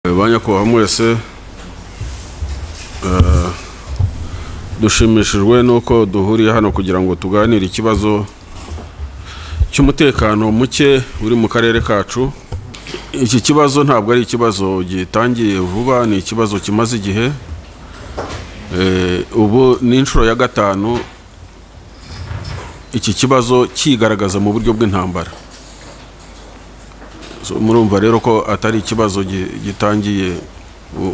Banyakubahwa mwese dushimishijwe nuko duhuriye hano kugira ngo tuganire ikibazo cy'umutekano muke uri mu karere kacu. Iki kibazo ntabwo ari ikibazo gitangiye vuba, ni ikibazo kimaze igihe. Ubu ni inshuro ya gatanu iki kibazo kigaragaza mu buryo bw'intambara. Murumva rero ko atari ikibazo gitangiye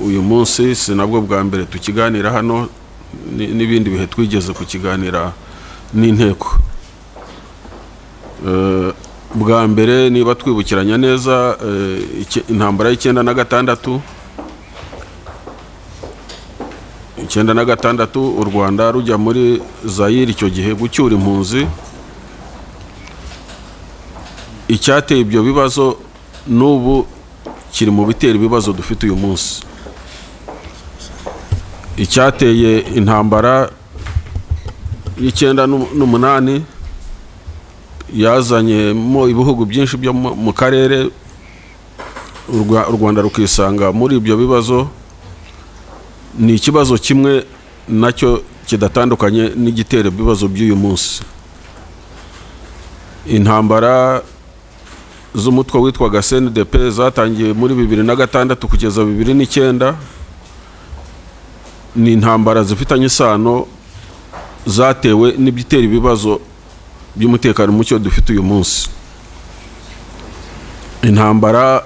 uyu munsi, si nabwo bwa mbere tukiganira hano, n'ibindi bihe twigeze kukiganira n'inteko. Bwa mbere niba twibukiranya neza, intambara y'96 u Rwanda rujya muri Zaire icyo gihe gucyura impunzi. Icyateye ibyo bibazo n'ubu kiri mu bitera ibibazo dufite uyu munsi. Icyateye intambara y'98 yazanyemo ibihugu byinshi byo mu karere, u Rwanda rukisanga muri ibyo bibazo. Ni ikibazo kimwe nacyo kidatandukanye n'igitera ibibazo by'uyu munsi. Intambara z'umutwe witwaga CNDP zatangiye muri 2006 kugeza 2009. Ni intambara zifitanye isano zatewe n'ibitera ibibazo by'umutekano mucyo dufite uyu munsi. Intambara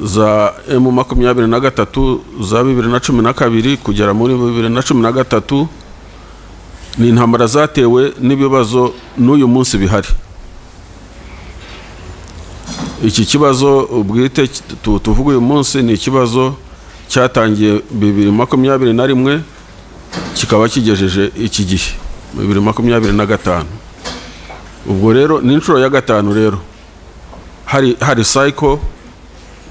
za M23 za 2012 kugera muri 2013 ni intambara zatewe n'ibibazo n'uyu munsi bihari. Iki kibazo ubwite tuvuga uyu munsi ni ikibazo cyatangiye 2021 kikaba kigejeje iki gihe 2025. Ubwo rero ni inshuro ya gatanu rero hari cycle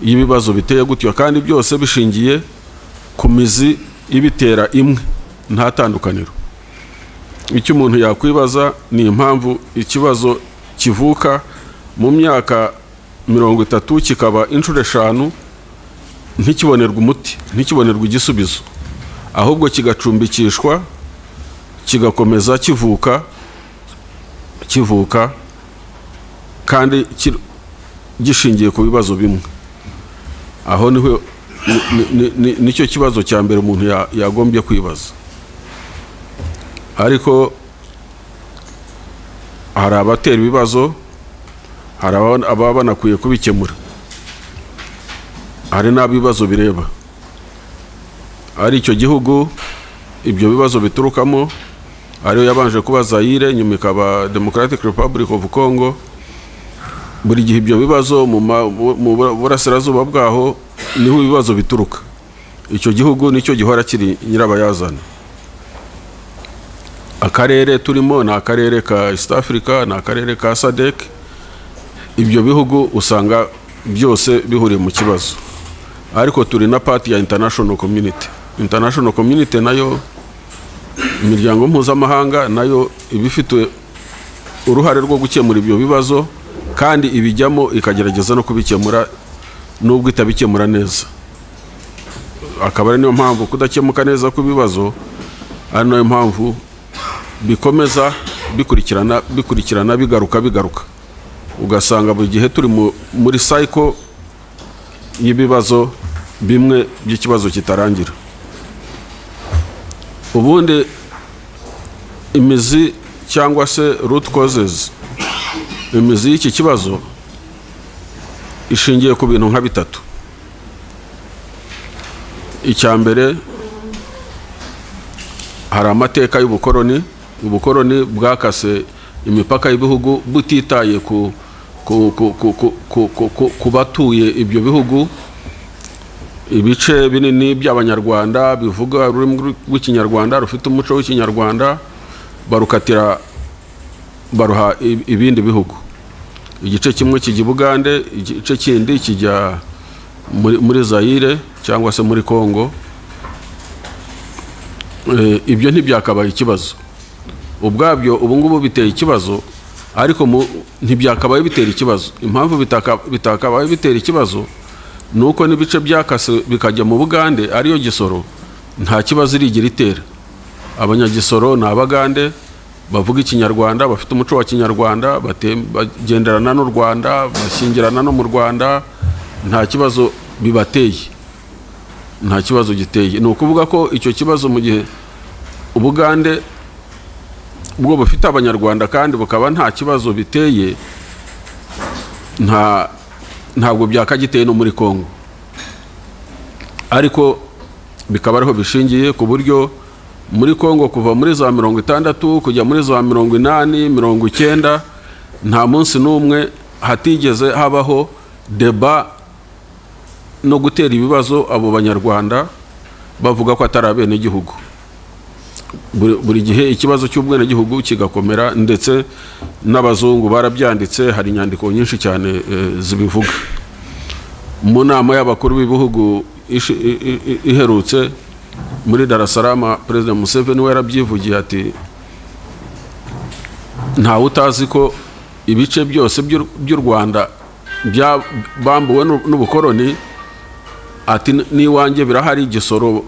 y'ibibazo biteye gutyo, kandi byose bishingiye ku mizi ibitera imwe, nta tandukaniro. Icyo umuntu yakwibaza ni impamvu ikibazo kivuka mu myaka 30 kikaba inshuro 5 ntikibonerwa umuti, ntikibonerwa igisubizo, ahubwo kigacumbikishwa kigakomeza kivuka kandi gishingiye ku bibazo bimwe. Aho niho nicyo kibazo cya mbere umuntu yagombye kwibaza. Ariko hari abatera ibibazo, hari ababa banakwiye kubikemura, hari n'abibazo bireba. Ari icyo gihugu ibyo bibazo biturukamo, ariyo yabanje kuba Zaire, nyuma ikaba Democratic Republic of Congo. Buri gihe ibyo bibazo mu burasirazuba bwaho niho ibibazo bituruka. Icyo gihugu nicyo gihora kiri nyirabayazana. Akarere turimo ni akarere ka East Africa, ni akarere ka SADC. Ibyo bihugu usanga byose bihuriye mu kibazo, ariko turi na party ya international community. International community nayo, imiryango mpuzamahanga nayo ibifite uruhare rwo gukemura ibyo bibazo, kandi ibijyamo ikagerageza no kubikemura nubwo itabikemura neza. Akaba ari niyo mpamvu kudakemuka neza kw'ibibazo ari nayo mpamvu bikomeza bikurikirana bigaruka. Ugasanga buri gihe turi muri cycle y'ibibazo bimwe by'ikibazo kitarangira. Ubundi imizi cyangwa se root causes, imizi y'iki kibazo ishingiye ku bintu nka bitatu. Icya mbere, hari amateka y'ubukoroni. Ubukoroni bwakase imipaka y'ibihugu butitaye ku batuye ibyo bihugu. Ibice binini by'Abanyarwanda bivuga ururimi rw'Ikinyarwanda, rufite umuco w'Ikinyarwanda, baruha ibindi bihugu. Igice kimwe kijya Bugande, igice kindi kijya muri Zaire cyangwa se muri Congo. Ibyo ntibyakabaye ikibazo ubwabyo. Ubu ngubu biteye ikibazo, ariko ntibyakabaye bitera ikibazo. Impamvu bitakabaye bitera ikibazo nuko n'ibice byakase bikajya mu Bugande ariyo Gisoro nta kibazo irigira itera. Abanyagisoro ni Abagande bavuga Ikinyarwanda, bafite umuco wa Kinyarwanda, bagenderana n'u Rwanda, bashyingirana no mu Rwanda, nta kibazo bibateye, nta kibazo giteye. Ni ukuvuga ko icyo kibazo mu gihe Ubugande ubwo bufite Abanyarwanda kandi bukaba nta kibazo biteye, ntabwo byakagiteye no muri Kongo. Ariko bikaba ariho bishingiye ku buryo muri Kongo kuva muri za 60 kujya muri za 80 90 nta munsi n'umwe hatigeze habaho deba no gutera ibibazo abo Banyarwanda bavuga ko atari abene gihugu. Buri gihe ikibazo cy'ubwene gihugu kigakomera, ndetse n'abazungu barabyanditse, hari inyandiko nyinshi cyane zibivuga. Mu nama y'abakuru b'ibihugu iherutse muri Dar es Salaam, President Museveni we yarabyivugiye ati ntawe utazi ko ibice byose by'u Rwanda bambuwe n'ubukoroni, ati n'iwanjye birahari. Gisoro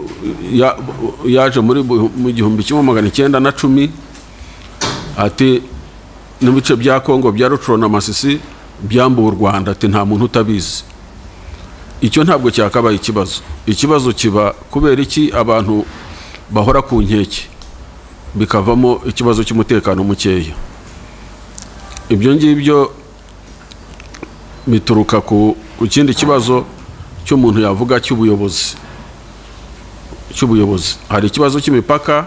yaje muri mu 1910, ati n'ibice bya Kongo bya Rutshuru na Masisi byambuwe u Rwanda, ati nta muntu utabizi. Icyo ntabwo cyakabaye ikibazo. Ikibazo kiba kubera iki abantu bahora ku nkeke bikavamo ikibazo cy'umutekano mukeya. Ibyo ngibyo bituruka ku kindi kibazo cy'umuntu yavuga cy'ubuyobozi. Hari ikibazo cy'imipaka,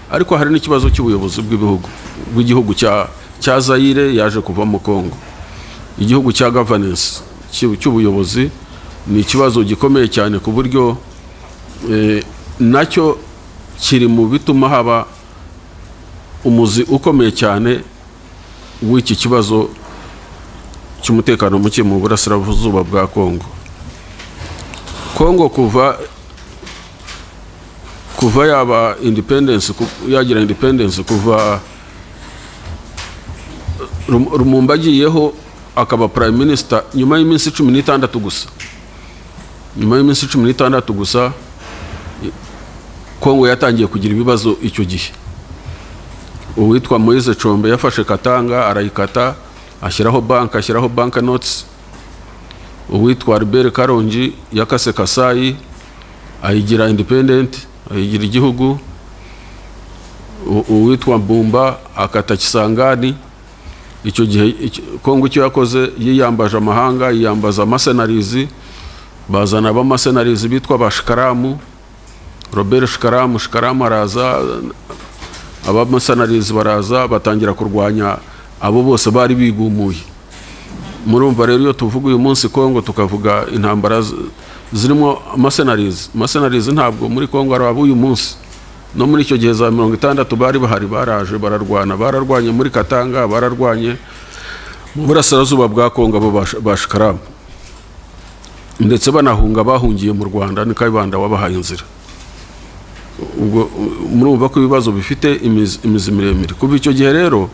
ariko hari n'ikibazo cy'ubuyobozi bw'igihugu cya Zaire yaje kuva mu Kongo. Igihugu cya governance cy'ubuyobozi ni ikibazo gikomeye cyane ku buryo nacyo kiri mu bituma haba umuzi ukomeye cyane w'iki kibazo cy'umutekano muke mu burasirazuba bwa Kongo. Kongo kuva yaba independence, yagira independence, kuva Lumumba agiyeho akaba prime minister nyuma y'iminsi 16 gusa. Nyuma y'iminsi 16 gusa Kongo yatangiye kugira ibibazo icyo gihe. Uwitwa Moise Chombe yafashe Katanga arayikata, ashyiraho bank notes. Uwitwa Albert Karongi yakase Kasai ayigira independent, ayigira igihugu. Uwitwa Mbumba akata Kisangani. Icyo gihe Kongo icyo yakoze yiyambaje amahanga, yiyambaza mercenaries, bazana aba mercenaries bitwa Bashikaramu, Robert Shikaramu araza, aba mercenaries baraza batangira kurwanya abo bose bari bigumuye. Murumva rero iyo tuvuga uyu munsi Kongo tukavuga intambara zirimo mercenaries ntabwo muri Kongo ari abo uyu munsi. No muri icyo gihe za 60 bari bahari, baraje bararwanye muri Katanga, bararwanye mu burasirazuba bwa Kongo abo Bashikaramu, ndetse banahunga bahungiye mu Rwanda ni Kayibanda wabahaye inzira. Ubwo murumva ko ibibazo bifite imizi miremire. Kuva icyo gihe rero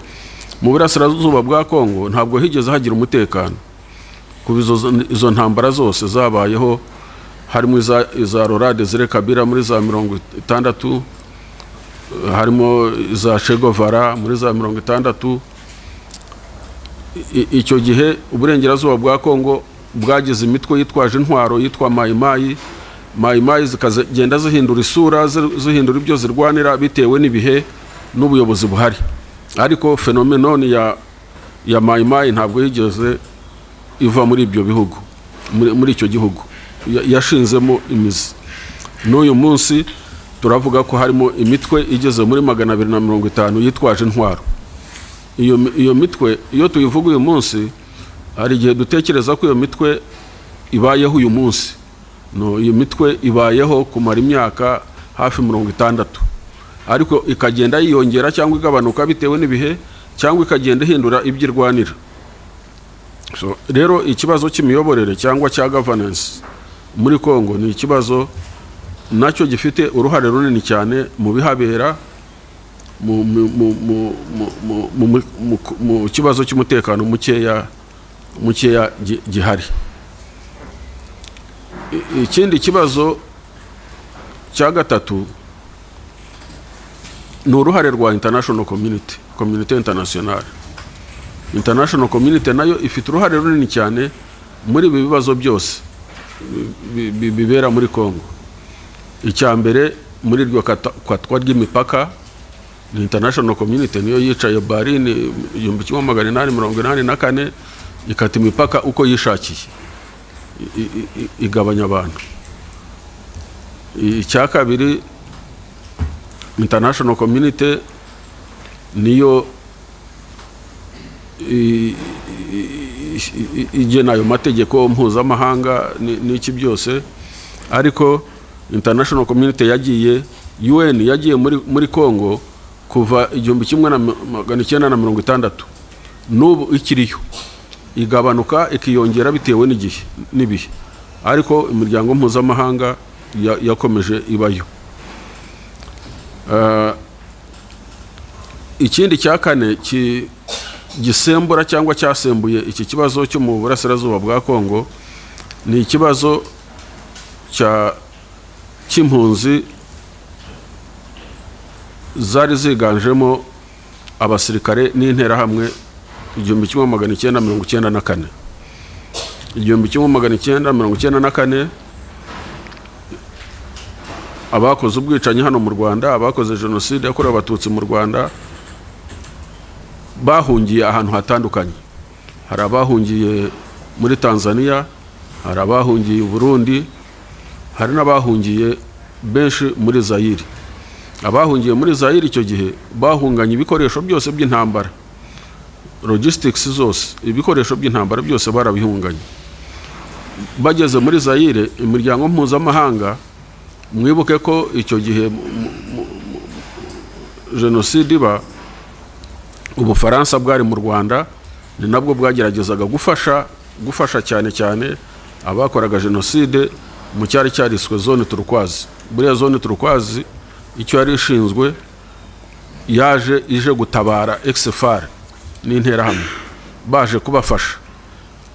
mu burasirazuba bwa Kongo ntabwo higeze hagira umutekano. Kuva izo ntambara zose zabayeho, harimo iza Laurent Desire Kabila muri za 60, harimo iza Che Guevara muri za 60. Icyo gihe uburengerazuba bwa Kongo bwagize imitwe yitwaje intwaro yitwa Mayimayi zikagenda zihindura isura, zihindura ibyo zirwanira bitewe n'ibihe n'ubuyobozi buhari. Ariko phenomenon ya Mayimayi ntabwo yigeze iva muri ibyo bihugu, muri icyo gihugu yashinzemo imizi. N'uyu munsi turavuga ko harimo imitwe igeze muri 250 yitwaje intwaro. Iyo mitwe iyo tuyivuga uyu munsi, hari igihe dutekereza ko iyo mitwe ibayeho uyu munsi. No, iyo mitwe ibayeho kumara imyaka hafi 60, ariko ikagenda yiyongera cyangwa igabanuka bitewe n'ibihe, cyangwa ikagenda ihindura ibyirwanira. So rero ikibazo cy'imiyoborere cyangwa cya governance muri Kongo ni ikibazo nacyo gifite uruhare runini cyane mu bihabera, mu kibazo cy'umutekano mukeya gihari. ikindi kibazo cya gatatu ni uruhare rwa international community internationale. International community nayo ifite uruhare runini cyane muri ibi bibazo byose bibera muri Kongo. Icya mbere muri iryo kwatwa ry'imipaka, ni international community niyo yicaye Berlin 1884 ikata imipaka uko yishakiye, igabanya abantu. Icya kabiri, international community niyo igena ayo mategeko mpuzamahanga n'iki byose, ariko international community yagiye, UN yagiye muri Kongo kuva 1960 n'ubu ikiriyo, igabanuka ikiyongera bitewe n'ibihe, ariko imiryango mpuzamahanga yakomeje ibayo. Ikindi cya kane gisembura cyangwa cyasembuye iki kibazo cyo mu burasirazuba bwa Kongo ni ikibazo cy'impunzi zari ziganjemo abasirikare n'interahamwe 1994. 1994 abakoze ubwicanyi hano mu Rwanda, abakoze jenoside yakorewe abatutsi mu Rwanda bahungiye ahantu hatandukanye. Hari abahungiye muri Tanzania, hari abahungiye u Burundi, hari n'abahungiye benshi muri Zaire. Abahungiye muri Zaire icyo gihe bahunganye ibikoresho byose by'intambara, logistics zose, ibikoresho by'intambara byose barabihunganye. Bageze muri Zaire, imiryango mpuzamahanga, mwibuke ko icyo gihe jenoside iba, Ubufaransa bwari mu Rwanda, ni nabwo bwageragezaga gufasha cyane abakoraga jenoside mu cyari cyariswe zone turquoise. Buriya zone turquoise icyo yari ishinzwe, ije gutabara XFR n'interahamwe, baje kubafasha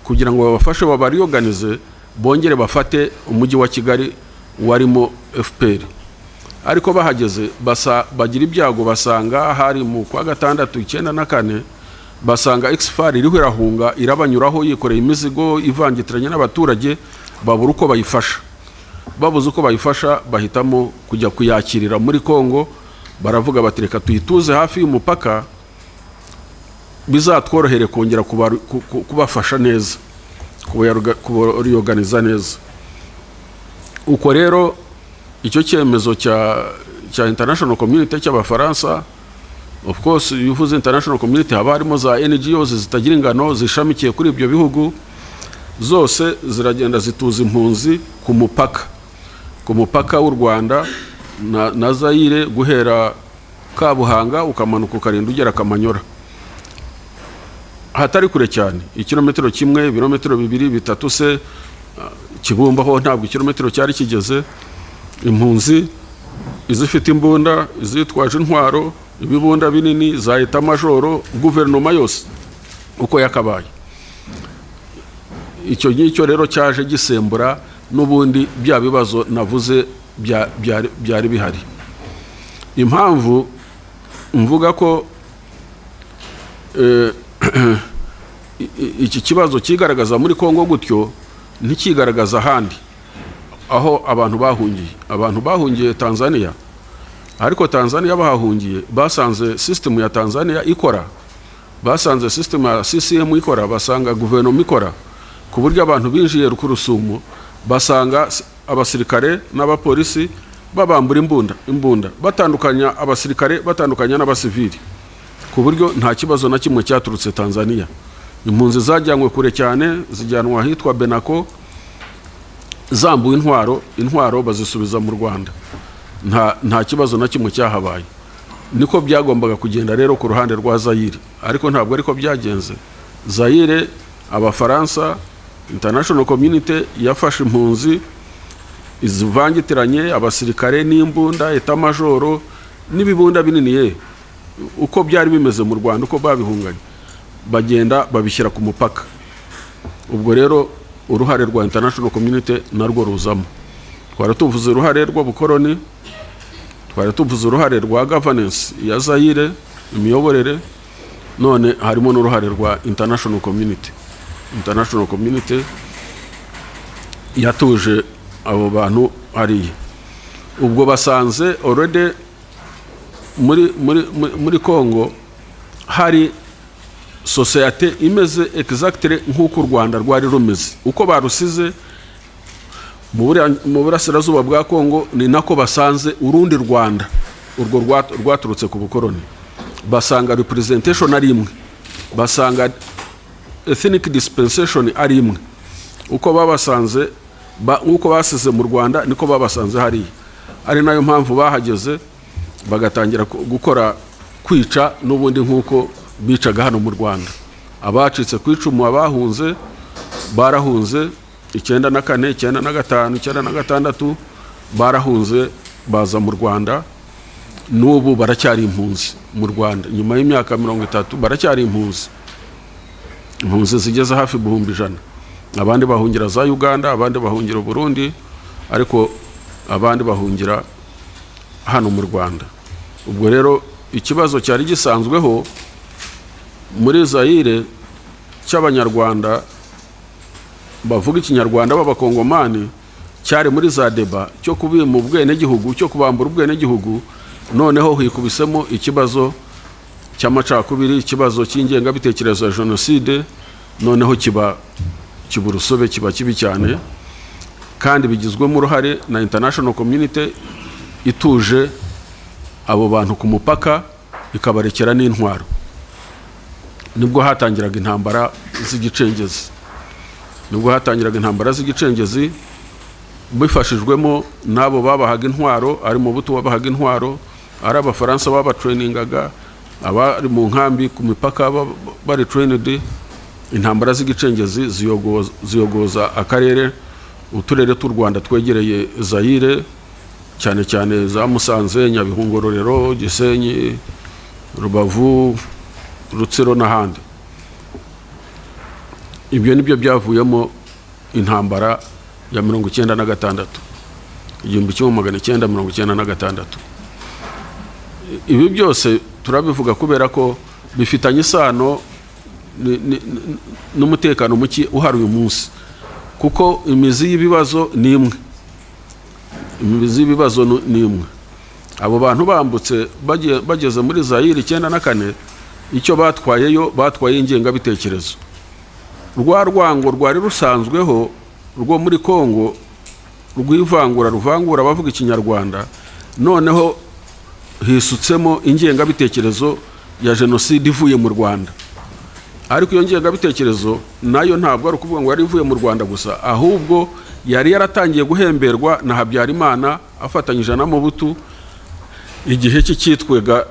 kugira ngo babafashe babariorganize, bongere bafate umujyi wa Kigali warimo FPR. Ariko bahageze bagira ibyago, basanga hari mu kwa gatandatu 1994, basanga XFR iriho irahunga, irabanyuraho yikoreye imizigo ivangitiranye n'abaturage, babura uko bayifasha. Babuze uko bayifasha, bahitamo kujya kuyakirira muri Kongo. Baravuga bati reka tuyituze hafi y'umupaka, bizatworohere kongera kubafasha neza, kubaorganiza neza. Uko rero icyo cyemezo cya international community cy'Abafaransa, of course yuvuze international community haba harimo za NGOs zitagira ingano zishamikiye kuri ibyo bihugu, zose ziragenda zituza impunzi ku mupaka w'u Rwanda na Zaire, guhera Kabuhanga ukamanuka ukarinda ugera Kamanyora, hatari kure cyane, ikilometero kimwe, ibirometero 2, 3 se. Kibumba ho ntabwo ikilometero cyari kigeze. Impunzi izifite imbunda, izitwaje intwaro, ibibunda binini, za eta majoro, guverinoma yose uko yakabaye. Icyo ngicyo rero cyaje gisembura n'ubundi bya bibazo navuze byari bihari. Impamvu mvuga ko iki kibazo kigaragaza muri Kongo gutyo, ntikigaragaza ahandi aho abantu bahungiye Tanzania, ariko Tanzania bahungiye basanze system ya Tanzania ikora, basanze system ya CCM ikora, basanga guverinoma ikora, ku buryo abantu binjiye Rukurusumu basanga abasirikare n'abapolisi babambura imbunda, batandukanya abasirikare, batandukanya n'abasivili, ku buryo nta kibazo na kimwe cyaturutse Tanzania. Impunzi zajyanywe kure cyane, zijyanwa ahitwa Benako, zambuwe intwaro bazisubiza mu Rwanda, nta kibazo na kimwe cyahabaye. Niko byagombaga kugenda rero ku ruhande rwa Zaire, ariko ntabwo ariko byagenze. Zaire, Abafaransa, international community yafashe impunzi izivangitiranye, abasirikare n'imbunda, eta majoro n'ibibunda binini, uko byari bimeze mu Rwanda, uko babihunganye, bagenda babishyira ku mupaka. Ubwo rero uruhare rwa international community narwo ruzamo. Twari tuvuze uruhare rw'ubukoroni, twari tuvuze uruhare rwa governance ya Zaire, imiyoborere, none harimo n'uruhare rwa international community. International community yatuje abo bantu hariya. Ubwo basanze already muri Congo hari societe imeze exactly nk'uko u Rwanda rwari rumeze. Uko barusize mu burasirazuba bwa Congo ni nako basanze urundi Rwanda urwo rwaturutse ku bukoroni. Basanga representation ari imwe, basanga ethnic dispensation ari imwe. Uko babasanze uko basize mu Rwanda niko babasanze hariya. Ari nayo mpamvu bahageze bagatangira gukora kwica n'ubundi nk'uko bicaga hano mu Rwanda. Abacitse kwicumu abahunze barahunze 94, 95, 96 barahunze baza mu Rwanda. N'ubu baracyari impunzi mu Rwanda. Nyuma y'imyaka 30 baracyari impunzi. Impunzi zigeze hafi 100,000. Abandi bahungira za Uganda, abandi bahungira Burundi, ariko abandi bahungira hano mu Rwanda. Ubwo rero ikibazo cyari gisanzweho muri Zaire cy'abanyarwanda bavuga ikinyarwanda b'abakongomani cyari muri za deba cyo kubima ubwene gihugu, cyo kubambura ubwene gihugu. Noneho hikubisemo ikibazo cy'amacakubiri, ikibazo cy'ingenga bitekerezo ya genocide. Noneho kiba kiburusobe, kiba kibi cyane, kandi bigizwemo uruhare na international community ituje abo bantu ku mupaka ikabarekera n'intwaro. Nibwo hatangiraga intambara z'igicengezi, bifashijwemo nabo babahaga intwaro, ari mu buto wabahaga intwaro, ari abafaransa babatrainingaga, abari mu nkambi ku mipaka bari trained. Intambara z'igicengezi ziyogoza akarere, uturere t'u Rwanda twegereye Zaire, cyane cyane za Musanze, Nyabihu, Ngororero, Gisenyi, Rubavu, Rutsiro n'ahandi. Ibyo nibyo byavuyemo intambara ya 1996, 1996. Ibi byose turabivuga kubera ko bifitanye isano n'umutekano muke uhari uyu munsi, kuko imizi y'ibibazo ni imwe. Abo bantu bambutse bageze muri Zaire 94, icyo batwayeyo batwaye ingenga bitekerezo. Rwa rwango rwari rusanzweho rwo muri Congo ruvangura bavuga ikinyarwanda, noneho hisutsemo ingenga bitekerezo ya genocide ivuye mu Rwanda. Ariko iyo ngenga bitekerezo nayo ntabwo ari ukuvuga ngo yari ivuye mu Rwanda gusa, ahubwo yari yaratangiye guhemberwa na Habyarimana afatanyije na Mobutu igihe cyitwaga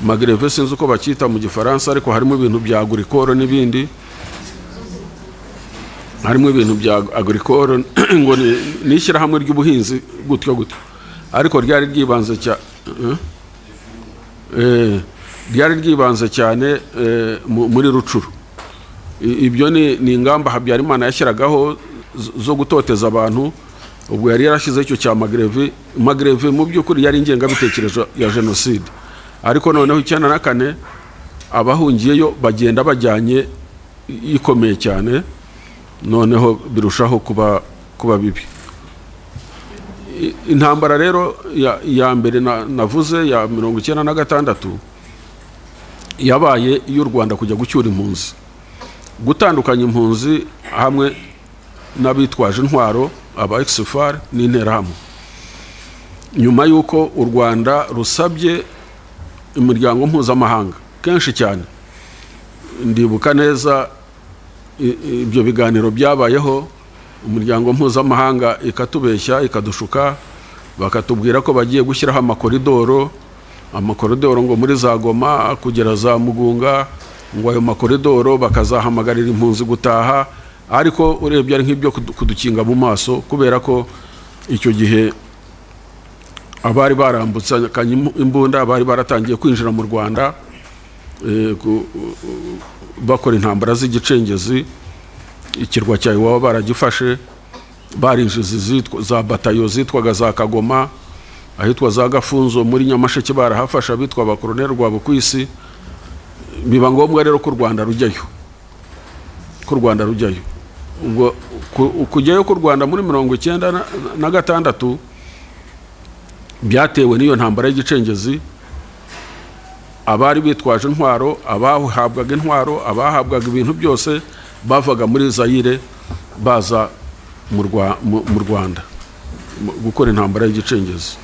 Magreve sinzi uko bakita mu Gifaransa, ariko harimo ibintu bya agricole n'ibindi. Harimo ibintu bya agricole ngo ni ishyirahamwe ry'ubuhinzi gutyo, ariko ryari ryibanze cyane muri Rucuru. Ibyo ni ingamba Habyarimana yashyiragaho zo gutoteza abantu. Ubwo yari yarashyize icyo cya Magreve mu by'ukuri yari ingenga bitekerezo ya genocide. Ariko noneho 94 abahungiyeyo bagenda bajyanye ikomeye cyane, noneho birushaho kuba bibi. Intambara rero ya mbere navuze ya 1996 yabaye y'u Rwanda kujya gucyura impunzi, gutandukanya impunzi hamwe n'abitwaje intwaro, aba exfar n'interahamwe. Nyuma y'uko u Rwanda rusabye imiryango mpuzamahanga kenshi cyane, ndibuka neza ibyo biganiro byabayeho, umuryango mpuzamahanga ikatubeshya ikadushuka, bakatubwira ko bagiye gushyiraho amakoridoro ngo muri za Goma kugera za Mugunga, ngo ayo makoridoro bakazahamagarira impunzi gutaha. Ariko urebye ari nk'ibyo kudukinga mu maso, kubera ko icyo gihe abari barambutse imbunda, abari baratangiye kwinjira mu Rwanda bakora intambara z'igicengezi. Ikirwa cya Iwawa baragifashe, barinjiza za batayo zitwaga za Kagoma, ahitwa za Gafunzo muri Nyamasheke barahafasha bitwa abakoloneli rwa Bukwisi. Biba ngombwa rero ko u Rwanda rujyayo, ubwo kujyayo ku Rwanda muri 1996 byatewe n'iyo ntambara y'igicengezi. Abari bitwaje intwaro, abahabwaga intwaro, abahabwaga ibintu byose bavaga muri Zaire baza mu Rwanda gukora intambara y'igicengezi.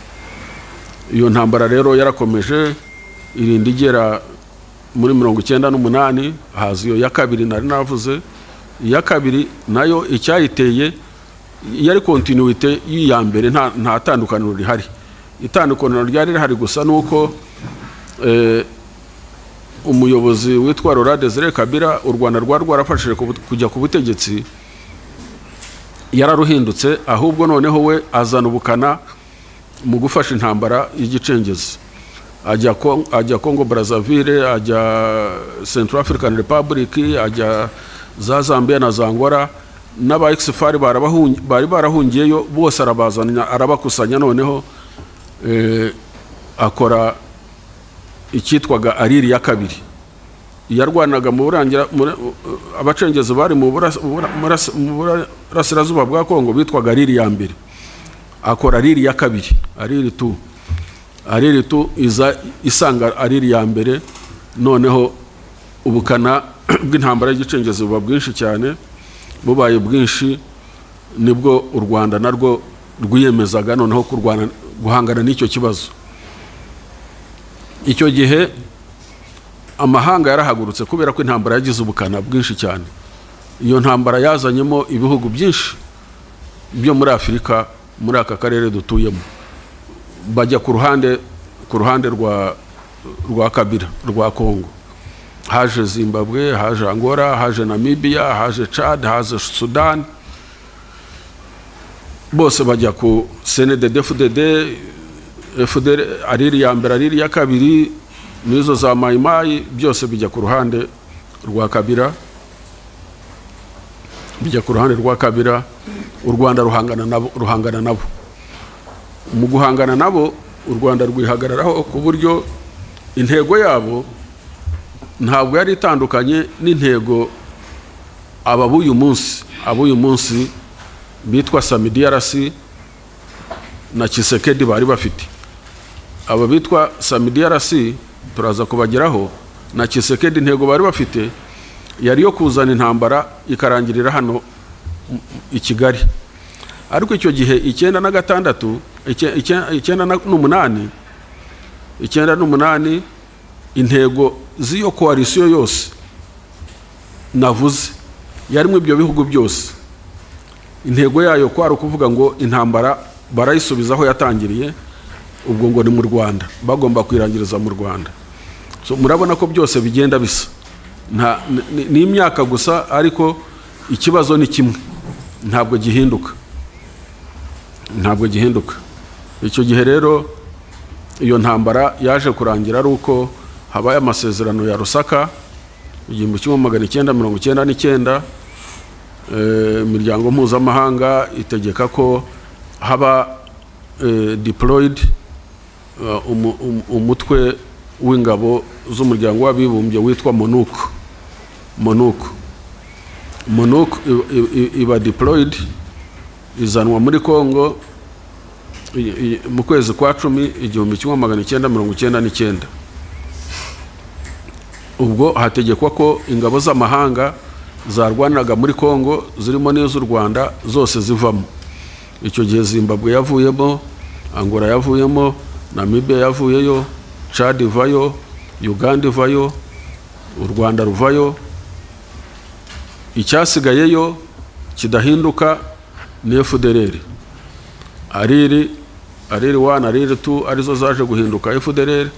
Iyo ntambara rero yarakomeje irinda igera muri 1998. haza iyo ya kabiri nari navuze. Iya kabiri nayo icyayiteye yari continuité y'iya mbere, nta tandukaniro rihari. Itandukaniro ryari rihari gusa nuko umuyobozi witwa Laurent Désiré Kabila u Rwanda rwarafashije kujya ku butegetsi yararuhindutse, ahubwo noneho we azana ubukana mu gufasha intambara y'igicengezi. Ajya Congo Brazzaville, ajya Central African Republic, ajya za Zambia na Angola, n'aba ex-FARC bari barahungiyeyo bose arabazanya, arabakusanya, noneho akora icyitwaga Ariri ya kabiri. Yarwanaga mu burangira abacengezi bari mu burasirazuba bwa Kongo bitwaga Ariri ya mbere, akora Ariri ya kabiri, Ariri tu iza isanga Ariri ya mbere. Noneho ubukana bw'intambara y'igicengezi buba bwinshi cyane. Bubaye bwinshi nibwo u Rwanda narwo rwiyemezaga noneho guhangana n'icyo kibazo. Icyo gihe amahanga yarahagurutse kubera ko intambara yagize ubukana bwinshi cyane. Iyo ntambara yazanyemo ibihugu byinshi byo muri Afurika, muri aka karere dutuyemo, bajya ku ruhande rwa Kabila rwa Kongo. Haje Zimbabwe, haje Angola, haje Namibia, haje Chad, haje Sudan, bose bajya ku CNDD-FDD, FDR, Ariri ya mbere, Ariri ya kabiri, nizo za Mai Mai, byose bijya ku ruhande rwa Kabila. U Rwanda ruhangana nabo. Mu guhangana nabo u Rwanda rwihagararaho ku buryo intego yabo ntabwo yari itandukanye n'intego ababuyu munsi bitwa Sami DRC na Tshisekedi bari bafite. Aba bitwa Sami DRC turaza kubageraho, na Tshisekedi intego bari bafite yari yo kuzana intambara ikarangirira hano i Kigali. Ariko icyo gihe 1998 intego z'iyo koalisiyo yose navuze yarimo ibyo bihugu byose, intego yayo kwari ukuvuga ngo intambara barayisubizaho yatangiriye, ubwo ngo ni mu Rwanda, bagomba kwirangiriza mu Rwanda. So murabona ko byose bigenda bisa, ni imyaka gusa, ariko ikibazo ni kimwe, ntabwo gihinduka. Icyo gihe rero iyo ntambara yaje kurangira ari uko habaye amasezerano ya Rusaka 1999. Imiryango mpuzamahanga itegeka ko haba deployed umutwe w'ingabo z'umuryango w'abibumbye witwa MONUC iba deployed, izanwa muri Kongo mu kwezi kwa 10 1999. Ubwo hategekwa ko ingabo z'amahanga zarwanaga muri Kongo zirimo n'iz'u Rwanda zose zivamo. Icyo gihe Zimbabwe yavuyemo, Angola yavuyemo, Namibia yavuyeyo, Chad ivayo, Uganda ivayo, u Rwanda ruvayo. Icyasigayeyo kidahinduka ni FDLR. Ariri 1, Ariri 2 arizo zaje guhinduka FDLR,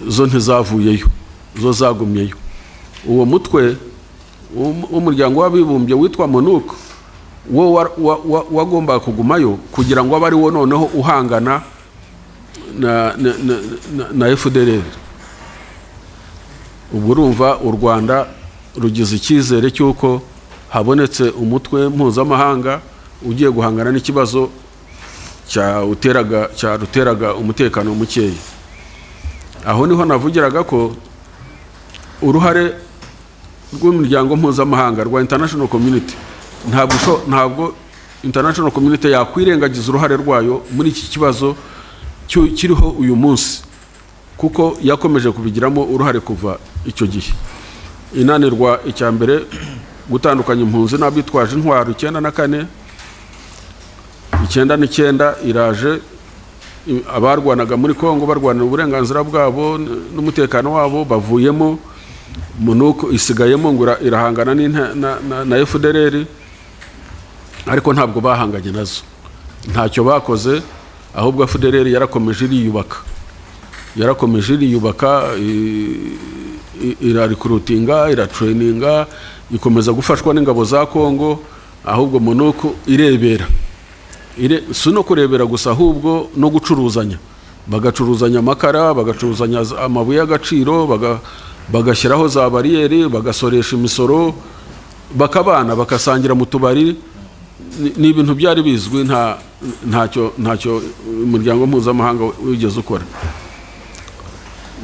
zo ntizavuyeyo, zo zagumyeyo. Uwo mutwe w'umuryango w'abibumbye witwa MONUC wo wagomba kugumayo kugira ngo abari wo noneho uhangana na FDLR. Ubwo urumva u Rwanda rugize icyizere cy'uko habonetse umutwe mpuzamahanga ugiye guhangana n'ikibazo cyaruteraga umutekano mukeya. Aho niho navugiraga ko uruhare rw'umuryango mpuzamahanga rwa international community ntabwo international community yakwirengagiza uruhare rwayo muri iki kibazo kiriho uyu munsi, kuko yakomeje kubigiramo uruhare kuva icyo gihe. Inanirwa icya mbere gutandukanya impunzi n'abitwaje intwaro 94, 99 iraje abarwanaga muri Kongo barwanira uburenganzira bwabo n'umutekano wabo bavuyemo, MONUSCO isigayemo ngo irahangana na FDLR, ariko ntabwo bahanganye nazo, ntacyo bakoze, ahubwo FDLR yarakomeje iriyubaka, irarecruitinga, iratraininga, ikomeza gufashwa n'ingabo za Kongo, ahubwo MONUSCO irebera. Si no kurebera gusa, ahubwo no gucuruzanya, bagacuruzanya amakara, bagacuruzanya amabuye y'agaciro, bagashyiraho za bariyeri, bagasoresha imisoro, bakabana bakasangira mu tubari. Ni ibintu byari bizwi, ntacyo umuryango mpuzamahanga wigeze ukora.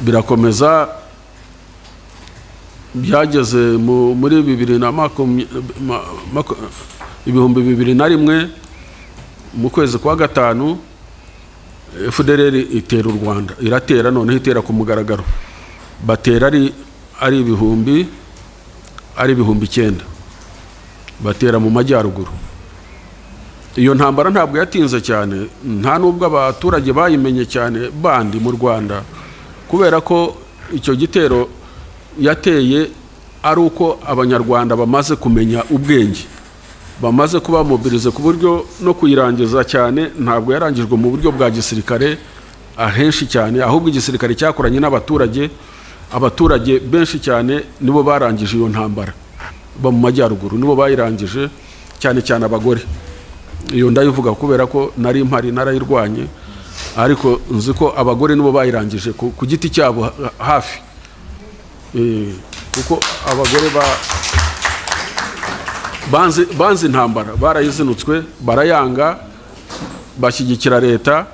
Birakomeza, byageze muri 2021 mu kwezi kwa gatanu, FDLR itera u Rwanda, iratera, noneho itera ku mugaragaro, batera ari ibihumbi 9, batera mu majyaruguru. Iyo ntambara ntabwo yatinze cyane, nta nubwo abaturage bayimenye cyane bandi mu Rwanda, kubera ko icyo gitero yateye ari uko abanyarwanda bamaze kumenya ubwenge, bamaze kuba mobilize ku buryo no kuyirangiza cyane ntabwo yarangijwe mu buryo bwa gisirikare ahenshi cyane, ahubwo igisirikare cyakoranye n'abaturage. Abaturage benshi cyane nibo barangije iyo ntambara, ba mu majyaruguru nibo bayirangije, cyane cyane abagore. Iyo ndayivuga kubera ko nari mpari, narayirwanye, ariko nzi ko abagore nibo bayirangije ku giti cyabo hafi, kuko abagore banze intambara, barayizinutswe, barayanga, bashyigikira leta,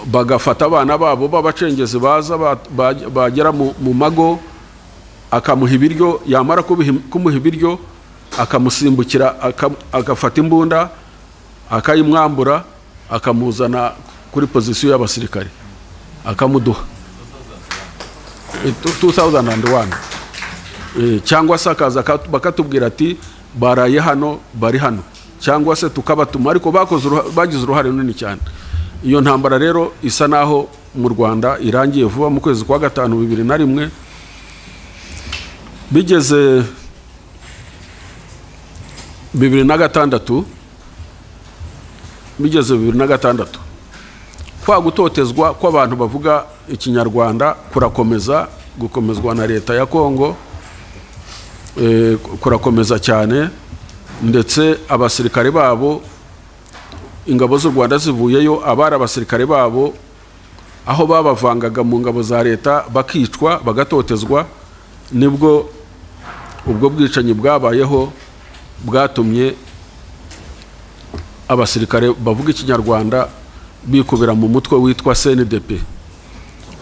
bagafata abana babo b'abacengezi baza bagera mu mago, akamuha ibiryo, yamara kumuha ibiryo akamusimbukira, agafata imbunda akayimwambura, akamuzana kuri pozisiyo y'abasirikare akamuduha 2001, cyangwa se akaza bakatubwira ati baraye hano, bari hano, cyangwa se tukabatuma, ariko bagize uruhare runini cyane. Iyo ntambara rero isa naho mu Rwanda irangiye vuba mu kwezi kwa gatanu 2001. Bigeze 2006, kwa gutotezwa kw'abantu bavuga ikinyarwanda gukomezwa na leta ya Kongo, kurakomeza cyane, ndetse abasirikare babo, ingabo z'u Rwanda zivuyeyo, abari abasirikare babo aho babavangaga mu ngabo za leta bakicwa, bagatotezwa, nibwo ubwo bwicanyi bwabayeho bwatumye abasirikare bavuga ikinyarwanda bikubira mu mutwe witwa CNDP,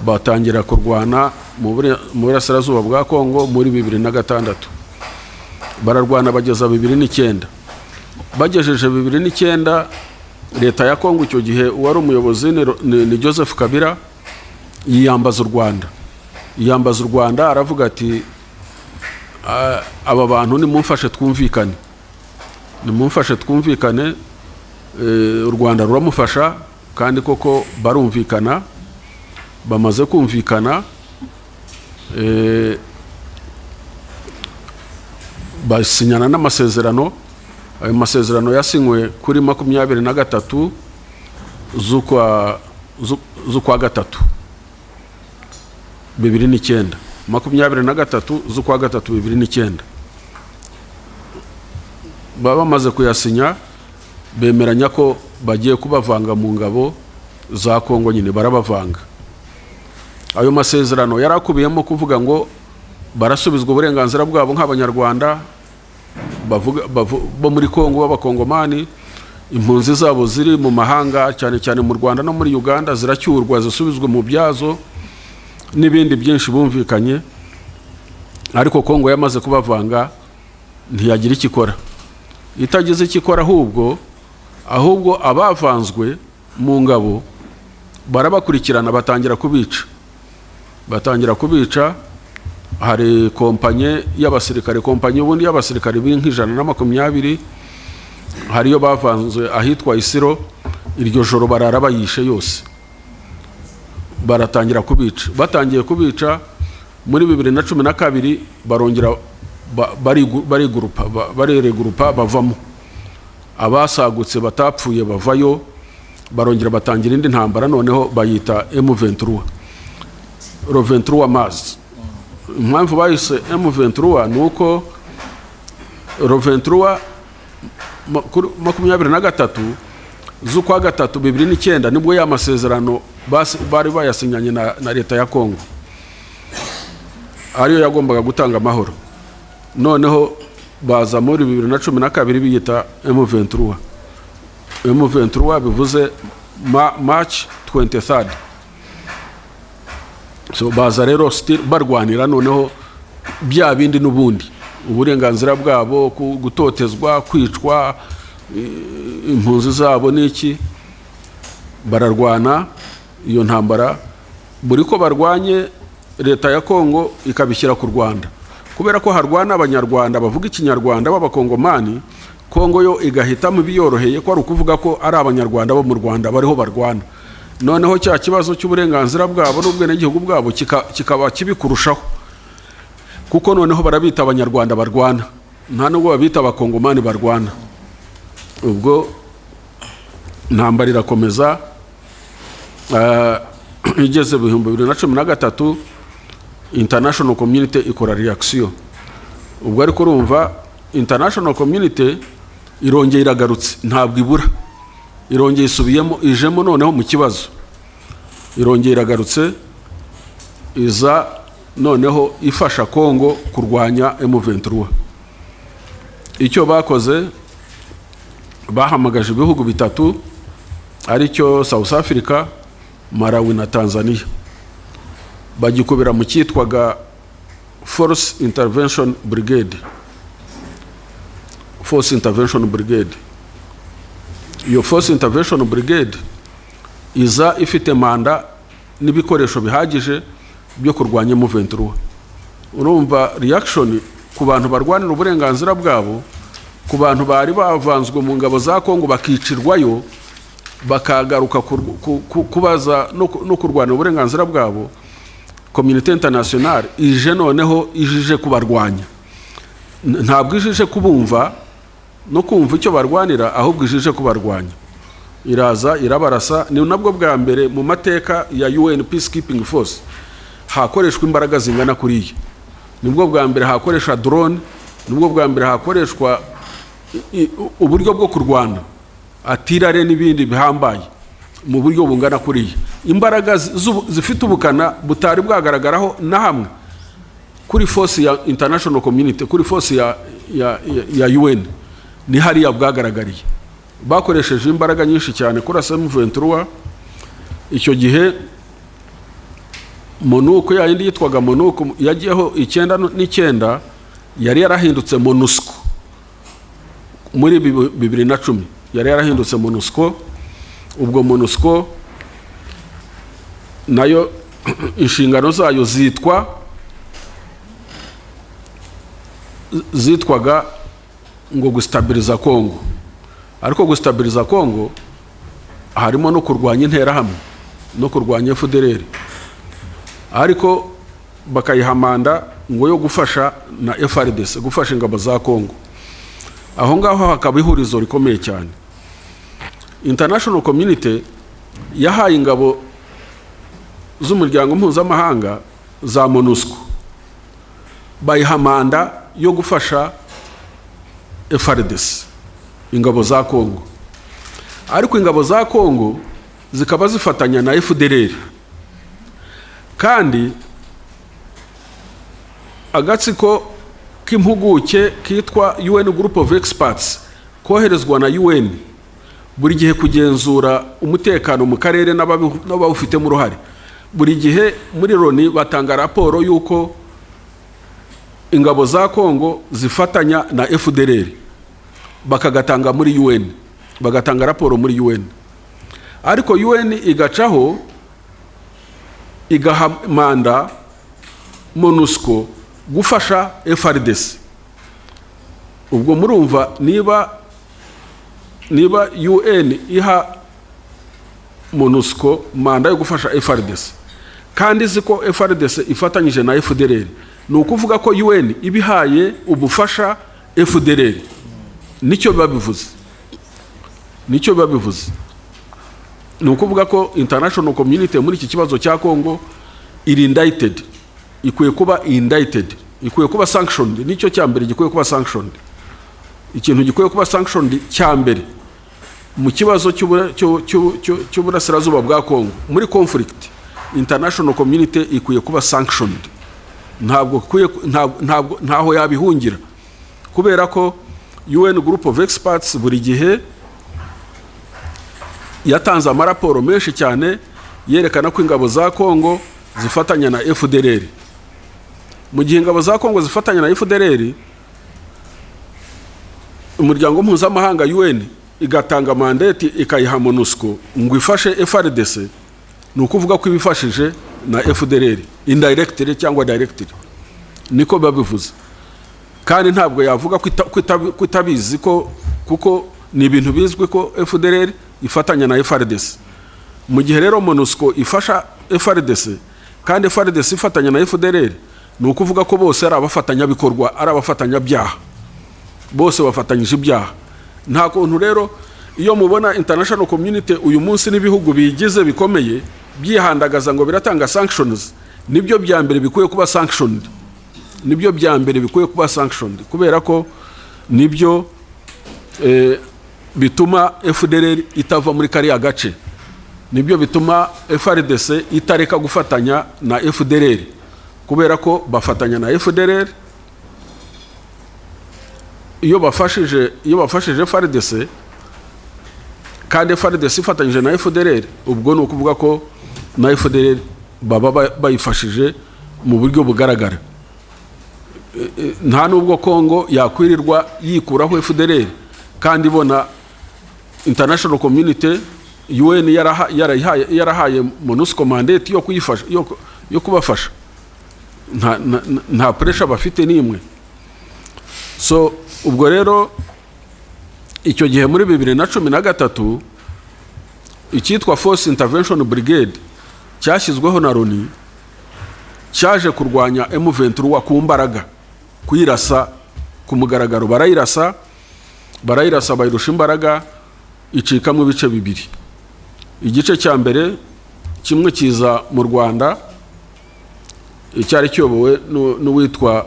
batangira kurwana mu burasirazuba bwa Kongo muri 2006. Bararwana bageza 2009. Bagejeje 2009, leta ya Kongo icyo gihe wari umuyobozi ni Joseph Kabila, yiyambaza u Rwanda, aravuga ati aba bantu nimumfashe twumvikane. U Rwanda ruramufasha, kandi koko barumvikana. Bamaze kumvikana, basinyana n'amasezerano. Ayo masezerano yasinywe kuri 23 z'ukwa gatatu 2009, 23 z'ukwa gatatu 2009. Bamaze kuyasinya, bemeranya ko bagiye kubavanga mu ngabo za Kongo, nyine barabavanga. Ayo masezerano yarakubiyemo kuvuga ngo barasubizwa uburenganzira bwabo nk'abanyarwanda bo muri Kongo b'abakongomani. Impunzi zabo ziri mu mahanga cyane cyane mu Rwanda no muri Uganda ziracyurwa zisubizwe mu byazo n'ibindi byinshi bumvikanye, ariko Kongo yamaze kubavanga ntiyagira ikikora. Itagize ikikora ahubwo abavanzwe mu ngabo barabakurikirana batangira kubica. Hari kompanye y'abasirikare, ubundi y'abasirikare b'120 hariyo bavanzwe ahitwa Isiro. Iryo joro barara bayishe yose, baratangira kubica. Batangiye kubica muri 2012 barongera baregurupa bavamo. Abasagutse batapfuye bavayo, barongera batangira indi ntambara, noneho bayita M23, Ro23 Mars. Impamvu bayise M23 nuko Ro23 23 z'ukwa 3 2009 nibwo y'amasezerano bari bayasinyanye na leta ya Kongo, ariyo yagombaga gutanga amahoro. Noneho baza muri 2012 biyita M23. M23 bivuze March 23rd. So baza rero barwanira noneho bya bindi n'ubundi, uburenganzira bwabo, gutotezwa, kwicwa, impunzi zabo n'iki. Bararwana iyo ntambara, buri ko barwanye leta ya Kongo ikabishyira ku Rwanda, kubera ko harwana abanyarwanda bavuga ikinyarwanda b'abakongomani. Kongo yo igahitamo biyoroheye ko ari ukuvuga ko ari abanyarwanda bo mu Rwanda bariho barwana. Noneho cya kibazo cy'uburenganzira bwabo n'ubwenegihugu bwabo kikaba kibi kurushaho, kuko noneho barabita abanyarwanda barwana, nta nubwo babita abakongomani barwana. Ubwo ntambara irakomeza. Igeze 2013 international community ikora reaction. Ubwo ariko urumva international community irongeye iragarutse, ntabwo ibura, irongeye isubiyemo, ijemo noneho mu kibazo, irongeye iragarutse, iza noneho ifasha Kongo kurwanya M23. Icyo bakoze, bahamagaje ibihugu bitatu, aricyo South Africa, Malawi na Tanzania, bagikubira mu cyitwaga Force Intervention Brigade. Iyo Force Intervention Brigade iza ifite manda n'ibikoresho bihagije byo kurwanya M23. Urumva reaction ku bantu barwanira uburenganzira bwabo, ku bantu bari bavanzwe mu ngabo za Kongo bakicirwayo, bakagaruka kubaza no kurwanira uburenganzira bwabo. Community international ije noneho ijije kubarwanya, ntabwo ijije kubumva no kumva icyo barwanira, ahubwo ijije kubarwanya. Iraza irabarasa. Ni nabwo bwa mbere mu mateka ya UN Peacekeeping Force hakoreshwa imbaraga zingana kuriya. Nibwo bwa mbere hakoresha drone, nibwo bwa mbere hakoreshwa uburyo bwo kurwana, atirare n'ibindi bihambaye mu buryo bungana kuriya. Imbaraga zifite ubukana butari bwagaragaraho na hamwe kuri force ya international community, kuri force ya UN ni hariya bwagaragariye. Bakoresheje imbaraga nyinshi cyane kuri M23. Icyo gihe MONUSCO yindi yitwaga MONUSCO yagiyeho 19 yari yarahindutse MONUSCO. Muri 2010 yari yarahindutse MONUSCO. Ubwo MONUSCO nayo inshingano zayo zitwaga ngo gustabiliza Kongo. Ariko gustabiliza Kongo harimo no kurwanya interahamwe no kurwanya FDLR, ariko bakayihamanda ngo yo gufasha na FARDC, gufasha ingabo za Kongo. Aho ngaho hakaba ihurizo rikomeye cyane. International community yahaye ingabo z'umuryango mpuzamahanga za MONUSCO bayihamanda yo gufasha FARDC, ingabo za Kongo. Ariko ingabo za Kongo zikaba zifatanya na FDLR, kandi agatsiko k'impuguke kitwa UN Group of Experts koherezwa na UN buri gihe kugenzura umutekano mu karere n'abawufitemo uruhare. Buri gihe muri Loni batanga raporo y'uko ingabo za Kongo zifatanya na FDLR, bakagatanga muri UN, bagatanga raporo muri UN. Ariko UN igacaho igaha manda MONUSCO gufasha FARDC. Ubwo murumva niba UN iha MONUSCO manda yo gufasha FARDC kandi ziko FARDC ifatanyije na FDLR, ni ukuvuga ko UN ibihaye ubufasha FDLR. Nicyo babivuze, ni ukuvuga ko international community muri iki kibazo cya Kongo iri indicted, ikwiye kuba indicted, ikwiye kuba sanctioned. Nicyo cyambere gikwiye kuba sanctioned. Ikintu gikwiye kuba sanctioned cyambere mu kibazo cy'uburasirazuba bwa Kongo muri conflict, international community ikwiye kuba sanctioned. Ntaho yabihungira, kubera ko UN Group of Experts buri gihe yatanze amaraporo menshi cyane yerekana ko ingabo za Kongo zifatanya na FDLR. Mu gihe ingabo za Kongo zifatanya na FDLR, umuryango mpuzamahanga UN igatanga mandate ikayiha MONUSCO ngo ifashe FARDC, ni ukuvuga ko ibifashije na FDLR indirectly cyangwa directly. Niko babivuze, kandi ntabwo yavuga ko itabizi kuko ni ibintu bizwi ko FDLR ifatanya na FARDC. Mu gihe rero MONUSCO ifasha FARDC kandi FARDC ifatanya na FDLR, ni ukuvuga ko bose ari abafatanyabikorwa, ari abafatanyabyaha, bose bafatanyije ibyaha. Nta kuntu rero iyo mubona international community uyu munsi n'ibihugu bigize bikomeye byihandagaza ngo biratanga sanctions, nibyo bya mbere bikwiye kuba sanctioned, kubera ko nibyo bituma FDLR itava muri kariya gace, nibyo bituma FARDC itareka gufatanya na FDLR, kubera ko bafatanya na FDLR. Iyo bafashije FARDC kandi FARDC ifatanyije na FDLR, ubwo ni ukuvuga ko na FDLR baba bayifashije mu buryo bugaragara. Nta nubwo Kongo yakwirirwa yikuraho FDLR kandi ibona international community UN yarahaye MONUSCO mandate yo kuyifasha, yo kubafasha. Nta pressure bafite n'imwe. So ubwo rero icyo gihe muri 2013 icyitwa Force Intervention Brigade cyashyizweho na Loni, cyaje kurwanya M23 ku mbaraga, kuyirasa ku mugaragaro. Barayirasa bayirusha imbaraga, icikamo ibice bibiri. Igice cya mbere kimwe kiza mu Rwanda, icyari cyobowe n'uwitwa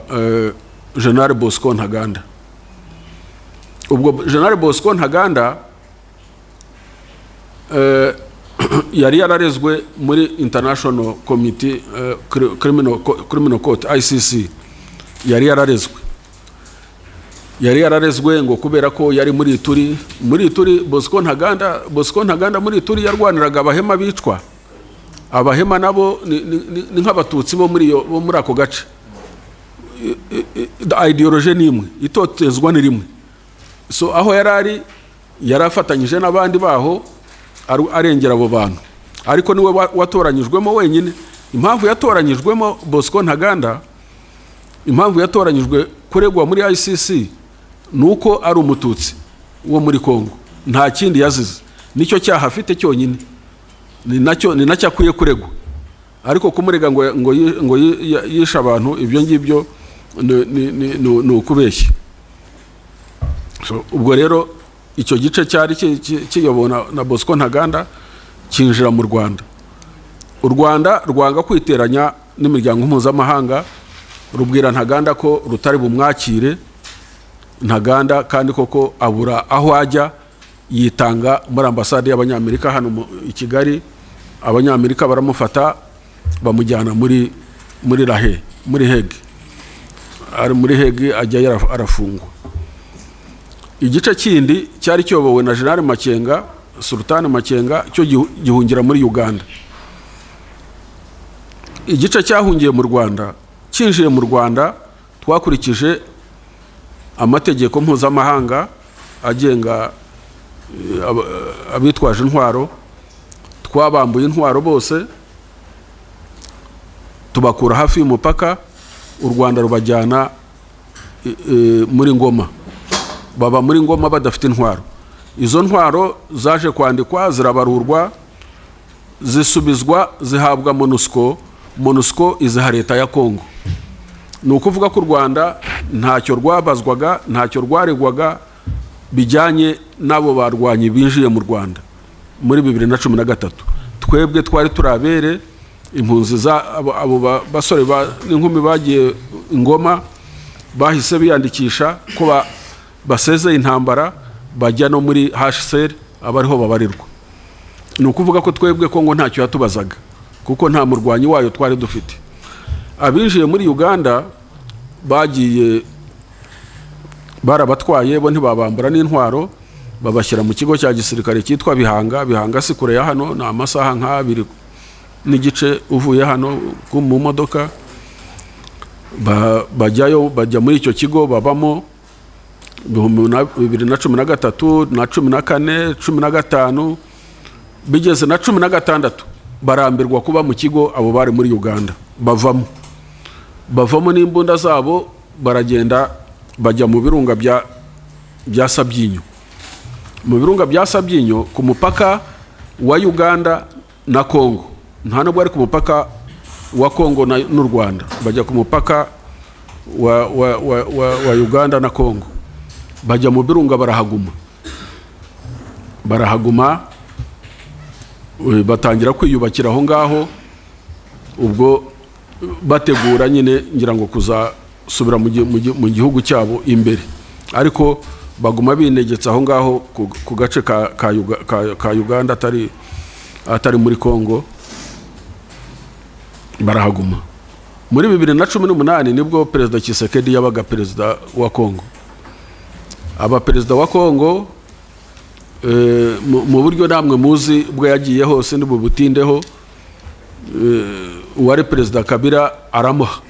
General Bosco Ntaganda. Ubwo General Bosco Ntaganda yari yararezwe muri International Committee Criminal Court ICC, yari yararezwe ngo kubera ko yari muri Ituri. Bosco Ntaganda muri Ituri yarwaniraga abahema bicwa. Abahema nabo ni nk'abatutsi bo muri ako gace. Ideology ni imwe, itotezwa ni rimwe. So aho yarafatanyije n'abandi baho arengera abo bantu, ariko niwe watoranyijwemo wenyine. Impamvu yatoranyijwemo Bosco Ntaganda, impamvu yatoranyijwe kuregwa muri ICC, nuko ari umututsi wo muri Kongo, nta kindi yazize. Nicyo cyaha afite cyonyine, ni nacyo akwiye kuregwa. Ariko kumurega ngo yisha abantu, ibyo ngibyo ni ukubeshya. So ubwo rero icyo gice cyari kiyobona na Bosco Ntaganda kinjira mu Rwanda. U Rwanda rwanga kwiteranya n'imiryango mpuzamahanga, rubwira Ntaganda ko rutari bumwakire. Ntaganda kandi koko abura aho ajya, yitanga muri ambasade y'Abanyamerika hano i Kigali. Abanyamerika baramufata bamujyana muri Hague. ari muri hegi ajya arafungwa. Igice kindi cyari cyobowe na General Makenga, Sultan Makenga, cyo gihungira muri Uganda. Igice cyahungiye mu Rwanda, cyinjiye mu Rwanda, twakurikije amategeko mpuzamahanga agenga abitwaje intwaro, twabambuye intwaro bose tubakura hafi y'umupaka, u Rwanda rubajyana muri Ngoma. Baba muri Ngoma badafite intwaro. Izo ntwaro zaje kwandikwa, zirabarurwa, zisubizwa, zihabwa MONUSCO. MONUSCO izaha leta ya Kongo. Ni ukuvuga ko u Rwanda ntacyo rwabazwaga, ntacyo rwaregwaga bijyanye n'abo barwanyi binjiye mu Rwanda muri 2013. Twebwe twari turabere impunzi abo basore n'inkumi bagiye Ngoma, bahise biyandikisha ko basezeye intambara, bajya no muri HCR, abariho babarirwa. Ni ukuvuga ko twebwe Kongo ntacyo yatubazaga, kuko nta murwanyi wayo twari dufite. Abinjiye muri Uganda bagiye barabatwaye, bo ntibabambura n'intwaro, babashyira mu kigo cya gisirikare cyitwa Bihanga. Bihanga si kure ya hano, ni amasaha nk'abiri n'igice uvuye hano mu modoka. Bajyayo, bajya muri icyo kigo, babamo 2013 na 14, 15, bigeze na 16 barambirwa kuba mu kigo. Abo bari muri Uganda bavamo n'imbunda zabo, baragenda bajya mu birunga bya Sabyinyo. Mu birunga bya Sabyinyo ku mupaka wa Uganda na Kongo, nta nubwo ari ku mupaka wa Kongo n'u Rwanda, bajya ku mupaka wa Uganda na Kongo. Bajya mu birunga, barahaguma, batangira kwiyubakira aho ngaho. Ubwo bategura nyine ngira ngo kuzasubira mu gihugu cyabo imbere, ariko baguma binegetse aho ngaho ku gace ka Uganda atari muri Kongo. Barahaguma. Muri 2018 nibwo Perezida Tshisekedi yabaga perezida wa Kongo. Aba perezida wa Kongo mu buryo namwe muzi bwo yagiye hose butindeho, uwari Perezida Kabila aramuha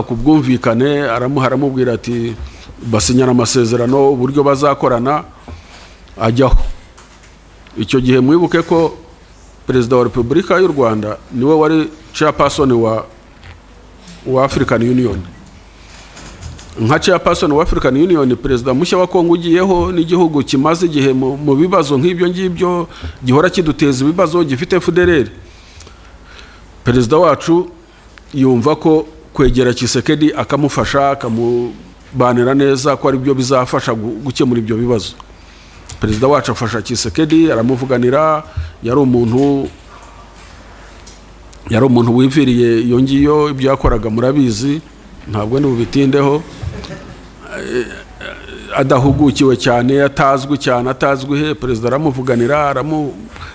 ku bwumvikane, aramubwira ati basinyana amasezerano uburyo bazakorana, ajyaho. Icyo gihe mwibuke ko Perezida wa Repubulika y'u Rwanda niwe wari chairperson wa African Union. Nka chairperson wa African Union, perezida mushya wa Kongo ugiyeho n'igihugu kimaze igihe mu bibazo nk'ibyo ngibyo, gihora kiduteza ibibazo, gifite FDLR. Perezida wacu yumva ko kwegera Tshisekedi akamufasha, akamubanira neza, ko ari byo bizafasha gukemura ibyo bibazo. Perezida wacu afasha Tshisekedi, aramuvuganira. Yari umuntu wiviriye iyo ngiyo, ibyo yakoraga murabizi, ntabwo bubitindeho. Adahugukiwe cyane, atazwi cyane, atazwi he. Perezida aramuvuganira,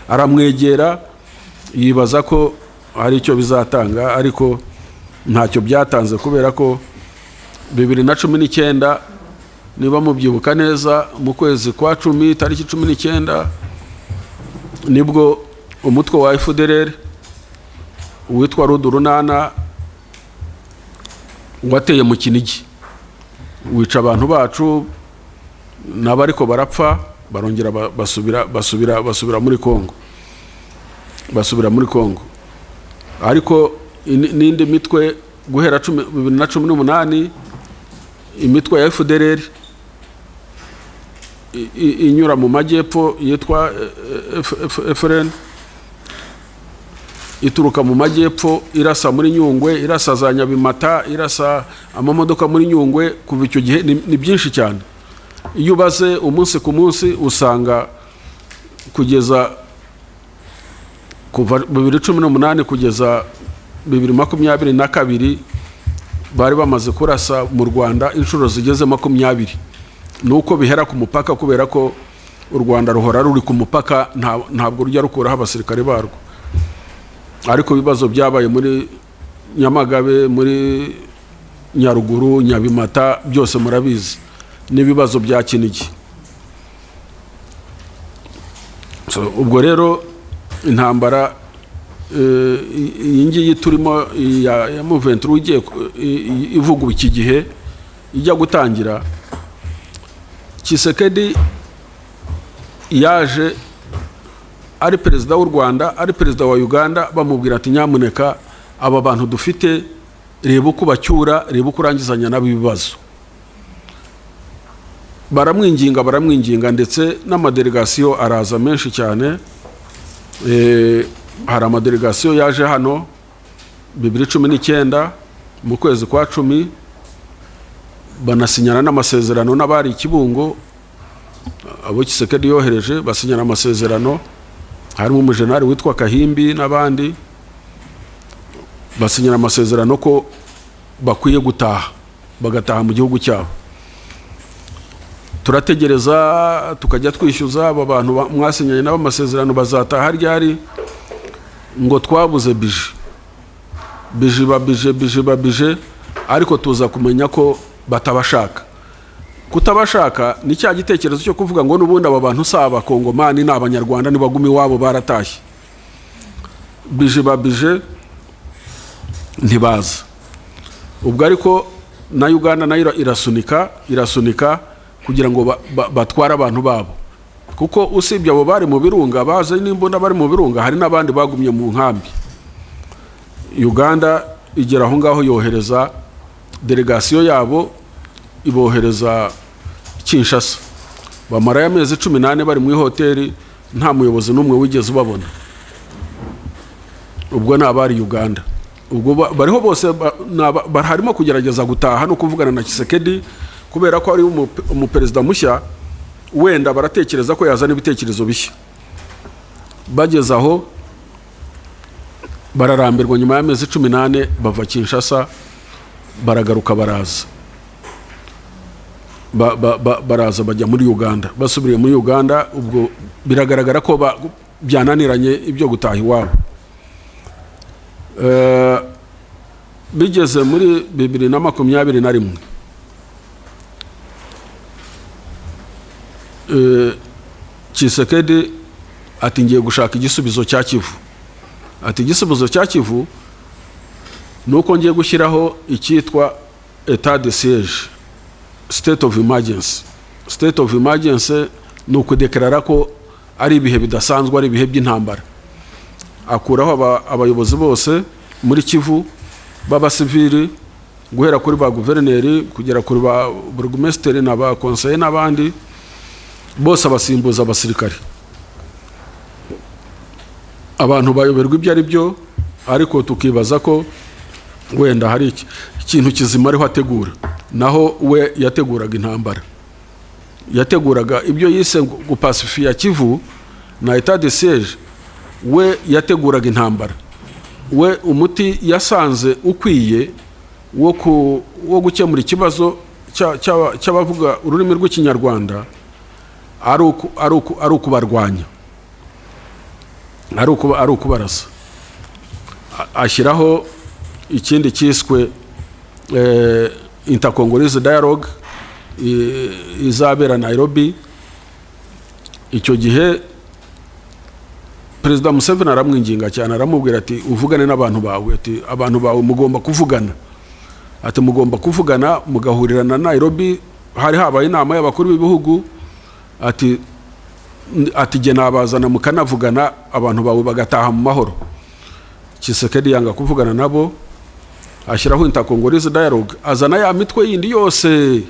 aramwegera, yibaza ko hari icyo bizatanga, ariko ntacyo byatanze, kubera ko 2019 niba mubyibuka neza, mu kwezi kwa 10 tariki 19 nibwo umutwe wa FDLR witwa Rudurunana wateye mu Kinigi, wica abantu bacu, n'abariko barapfa, barongera basubira muri Kongo. Ariko n'indi mitwe guhera 2018, imitwe ya FDLR inyura mu majyepfo yitwa FRN, ituruka mu majyepfo, irasa muri Nyungwe, irasa za Nyabimata, irasa amamodoka muri Nyungwe. Kuva icyo gihe ni byinshi cyane. Iyo ubaze umunsi ku munsi, usanga kugeza kuva 2018 kugeza 2022 bari bamaze kurasa mu Rwanda inshuro zigeze 20. Nuko bihera ku mupaka, kubera ko u Rwanda ruhora ruri ku mupaka, ntabwo rujya rukuraho abasirikare barwo. Ariko ibibazo byabaye muri Nyamagabe, muri Nyaruguru, Nyabimata, byose murabizi n'ibibazo bya Kinigi. Ubwo rero intambara iyi ngiyi turimo ya movement ugiye ivuga iki gihe ijya gutangira, Tshisekedi yaje ari perezida w'u Rwanda, ari perezida wa Uganda, bamubwira ati nyamuneka aba bantu dufite reba uko bacyura, reba uko urangizanya nabo ibibazo. Baramwinginga ndetse n'amadelegasiyo araza menshi cyane. Hari amadelegasiyo yaje hano 2019 mu kwezi kwa 10, banasinyana n'amasezerano n'abari Kibungo, abo Tshisekedi yohereje basinyana amasezerano, harimo umujenerali witwa Kahimbi n'abandi, basinyana amasezerano ko bakwiye gutaha, bagataha mu gihugu cyabo. Turategereza tukajya twishyuza aba bantu mwasinyanye nabo amasezerano bazataha ryari, ngo twabuze bije, ariko tuza kumenya ko batabashaka. Kutabashaka ni cya gitekerezo cyo kuvuga ngo n'ubundi aba bantu saba Kongomani n'Abanyarwanda nibagumi wabo baratashye. Bije ntibaza. Ubwo ariko na Uganda nayo irasunika kugira ngo batware abantu babo, kuko usibye abo bari mu birunga baze n'imbunda bari mu birunga, hari n'abandi bagumye mu nkambi. Uganda igera aho ngaho yohereza delegasiyo yabo, ibohereza Kinshasa. Bamara amezi 18 bari mu hoteli, nta muyobozi n'umwe wigeze ubabona. Ubwo n'abari Uganda, ubwo bariho bose harimo kugerageza gutaha no kuvugana na Tshisekedi, kubera ko ari umuperezida mushya, wenda baratekereza ko yazana ibitekerezo bishya. Bageze aho bararambirwa, nyuma y'amezi 18 bava Kinshasa baragaruka, baraza bajya muri Uganda. Basubiriye muri Uganda, ubwo biragaragara ko byananiranye ibyo gutaha iwabo. Bigeze muri 2021, Tshisekedi ati ngiye gushaka igisubizo cya Kivu. Ati igisubizo cya Kivu nuko ngiye gushyiraho icyitwa état de siège, state of emergency. State of emergency ni ukudeklarara ko ari ibihe bidasanzwe, ari ibihe by'intambara. Akuraho abayobozi bose muri Kivu b'abasivili, guhera kuri ba guverineri kugera kuri ba burugumesiteri n'aba conseiller n'abandi bose, abasimbuza abasirikare. Abantu bayoberwa ibyo ari byo, ariko tukibaza ko wenda hari ikintu kizima ariho ategura. Naho we yateguraga intambara, yateguraga ibyo yise gupasifiya Kivu na état de siège. We yateguraga intambara. We umuti yasanze ukwiye wo gukemura ikibazo cy'abavuga ururimi rw'Ikinyarwanda ari ukubarwanya, ari ukubarasa. Ashyiraho ikindi cyiswe intercongolese dialogue izabera Nairobi. Icyo gihe Perezida Museveni aramwinginga cyane, aramubwira ati uvugane n'abantu bawe, ati abantu bawe mugomba kuvugana, ati mugomba kuvugana mugahurira na Nairobi. Hari habaye inama y'abakuru b'ibihugu, ati jye nabazana mukanavugana abantu bawe bagataha mu mahoro. Tshisekedi yanga kuvugana nabo, ashyiraho intercongolese dialogue, azana ya mitwe yindi yose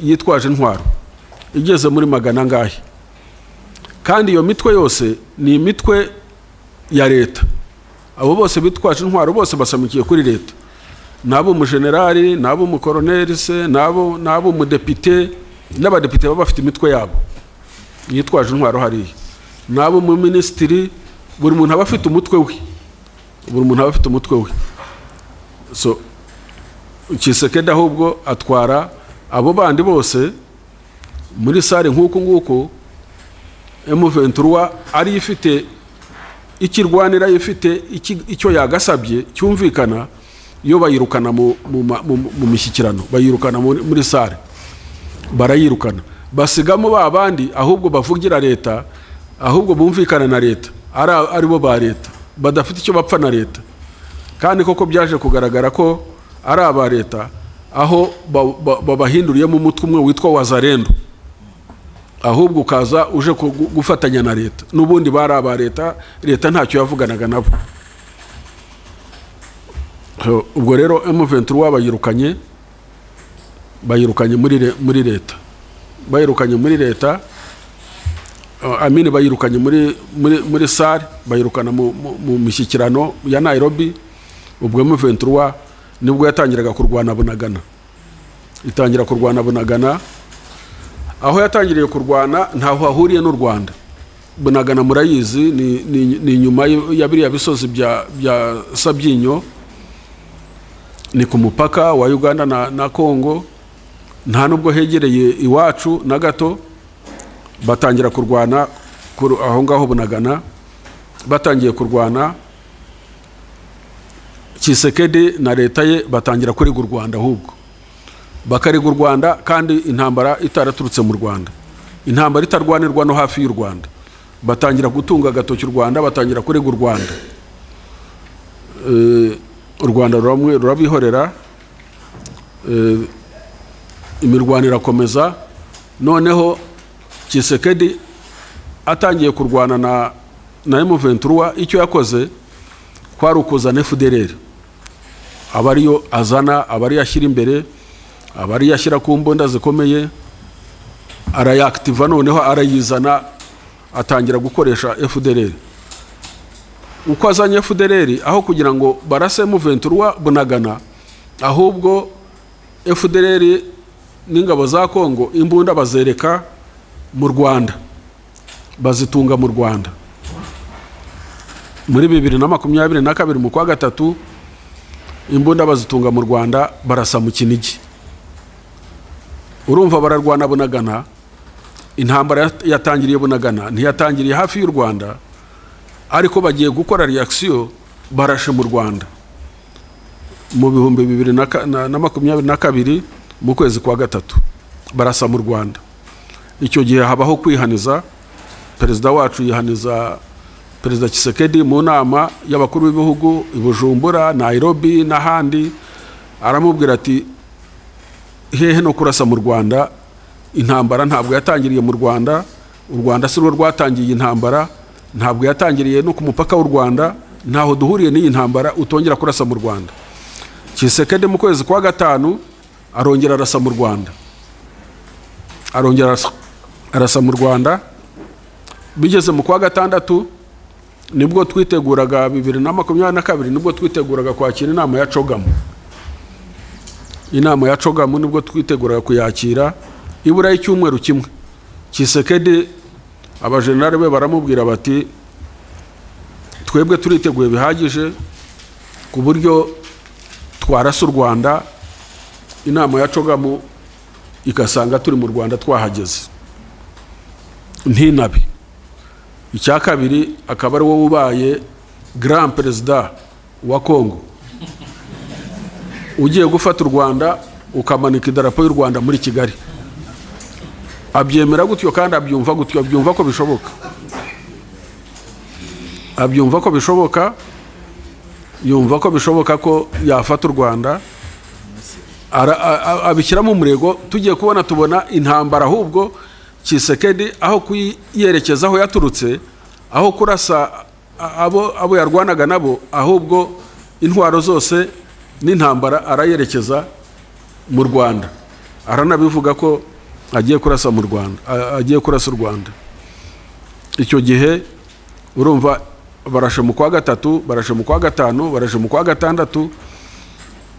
yitwaje intwaro igeze muri 100 ngahe. Kandi iyo mitwe yose ni imitwe ya leta. Abo bose bitwaje intwaro bose basamikiye kuri leta. Nabo umujenerali, nabo umukoroneli se, nabo umudepite, n'abadepite baba bafite imitwe yabo yitwaje intwaro hariya. Nabo mu ministry, buri muntu aba afite umutwe we. So Tshisekedi ahubwo atwara abo bandi bose muri sare nk'uko nguko. M23 ari ifite ikirwanira, ifite icyo yagasabye cyumvikana, iyo bayirukana mu mishyikirano, bayirukana muri sare, barayirukana, basigamo ba bandi ahubwo bavugira leta, ahubwo bumvikana na leta, ari bo ba leta, badafite icyo bapfa na leta. Kandi koko byaje kugaragara ko ari aba leta, aho babahinduriyemo umutwe umwe witwa Wazalendo, ahubwo ukaza uje gufatanya na leta, n'ubundi bari aba leta, leta ntacyo yavuganaga nabo. Ubwo rero M23 bayirukanye muri leta, bayirukanye muri leta, amini bayirukanye muri sare, bayirukana mu mishyikirano ya Nairobi. Ubwo M23 nibwo yatangiraga kurwana Bunagana, itangira kurwana Bunagana. Aho yatangiriye kurwana ntaho hahuriye n'u Rwanda. Bunagana murayizi, ni nyuma ya biriya bisozi bya Sabyinyo, ni ku mupaka wa Uganda na Congo, nta nubwo hegereye iwacu na gato. Batangira kurwana aho ngaho Bunagana, batangiye kurwana, Tshisekedi na leta ye batangira kuriga u Rwanda, ahubwo bakariga u Rwanda kandi intambara itaraturutse mu Rwanda, intambara itarwanirwa no hafi y'u Rwanda. Batangira gutunga agatoki u Rwanda, batangira kuriga u Rwanda. U Rwanda rurabihorera, imirwano irakomeza. Noneho Tshisekedi atangiye kurwana na M23, icyo yakoze kwari ukuzana FDLR, abariyo azana, abari yashyira imbere, abari yashyira ku mbunda zikomeye, arayactiva, noneho arayizana, atangira gukoresha FDLR. Uko azanye FDLR, aho kugira ngo barase M23 Bunagana, ahubwo FDLR n'ingabo za Kongo imbunda bazereka mu Rwanda, bazitunga mu Rwanda. Muri 2022 mu kwa gatatu, imbunda bazitunga mu Rwanda, barasa mu Kinigi. Urumva bararwana Bunagana, intambara yatangiriye Bunagana, ntiyatangiriye hafi y'u Rwanda, ariko bagiye gukora reaction, barashe mu Rwanda mu 2022 mu kwezi kwa gatatu, barasa mu Rwanda. Icyo gihe habaho kwihaniza, perezida wacu yihaniza Perezida Tshisekedi mu nama y'abakuru b'ibihugu i Bujumbura, Nairobi n'ahandi, aramubwira ati hehe no kurasa mu Rwanda, intambara ntabwo yatangiriye mu Rwanda, u Rwanda si rwo rwatangiye intambara, ntabwo yatangiriye no ku mupaka w'u Rwanda, ntaho duhuriye n'iyi ntambara, utongera kurasa mu Rwanda. Tshisekedi mu kwezi kwa gatanu arongera arasa mu Rwanda, arongera arasa mu Rwanda. Bigeze mu kwa gatandatu nibwo twiteguraga 2022, nibwo twiteguraga kwakira inama ya CHOGM. Inama ya CHOGM nibwo twiteguraga kuyakira, ibura y'icyumweru kimwe. Tshisekedi abajenerali be baramubwira bati twebwe turiteguye bihagije ku buryo twarasa u Rwanda, inama ya CHOGM ikasanga turi mu Rwanda twahageze ntinabi. Icya kabiri akaba ari wowe ubaye grand president wa Congo, ugiye gufata u Rwanda ukamanika idarapo y'u Rwanda muri Kigali. Abyemera gutyo kandi abyumva gutyo, abyumva ko bishoboka, abyumva ko bishoboka, yumva ko bishoboka ko yafata u Rwanda, abishyiramo umurego. Tugiye tubona intambara, ahubwo Tshisekedi aho kuyerekeza aho yaturutse, aho kurasa abo yarwanaga nabo, ahubwo intwaro zose n'intambara arayerekeza mu Rwanda. Aranabivuga ko agiye kurasa mu Rwanda, agiye kurasa u Rwanda. Icyo gihe urumva barashe mu kwa gatatu, barashe mu kwa gatanu, barashe mu kwa gatandatu,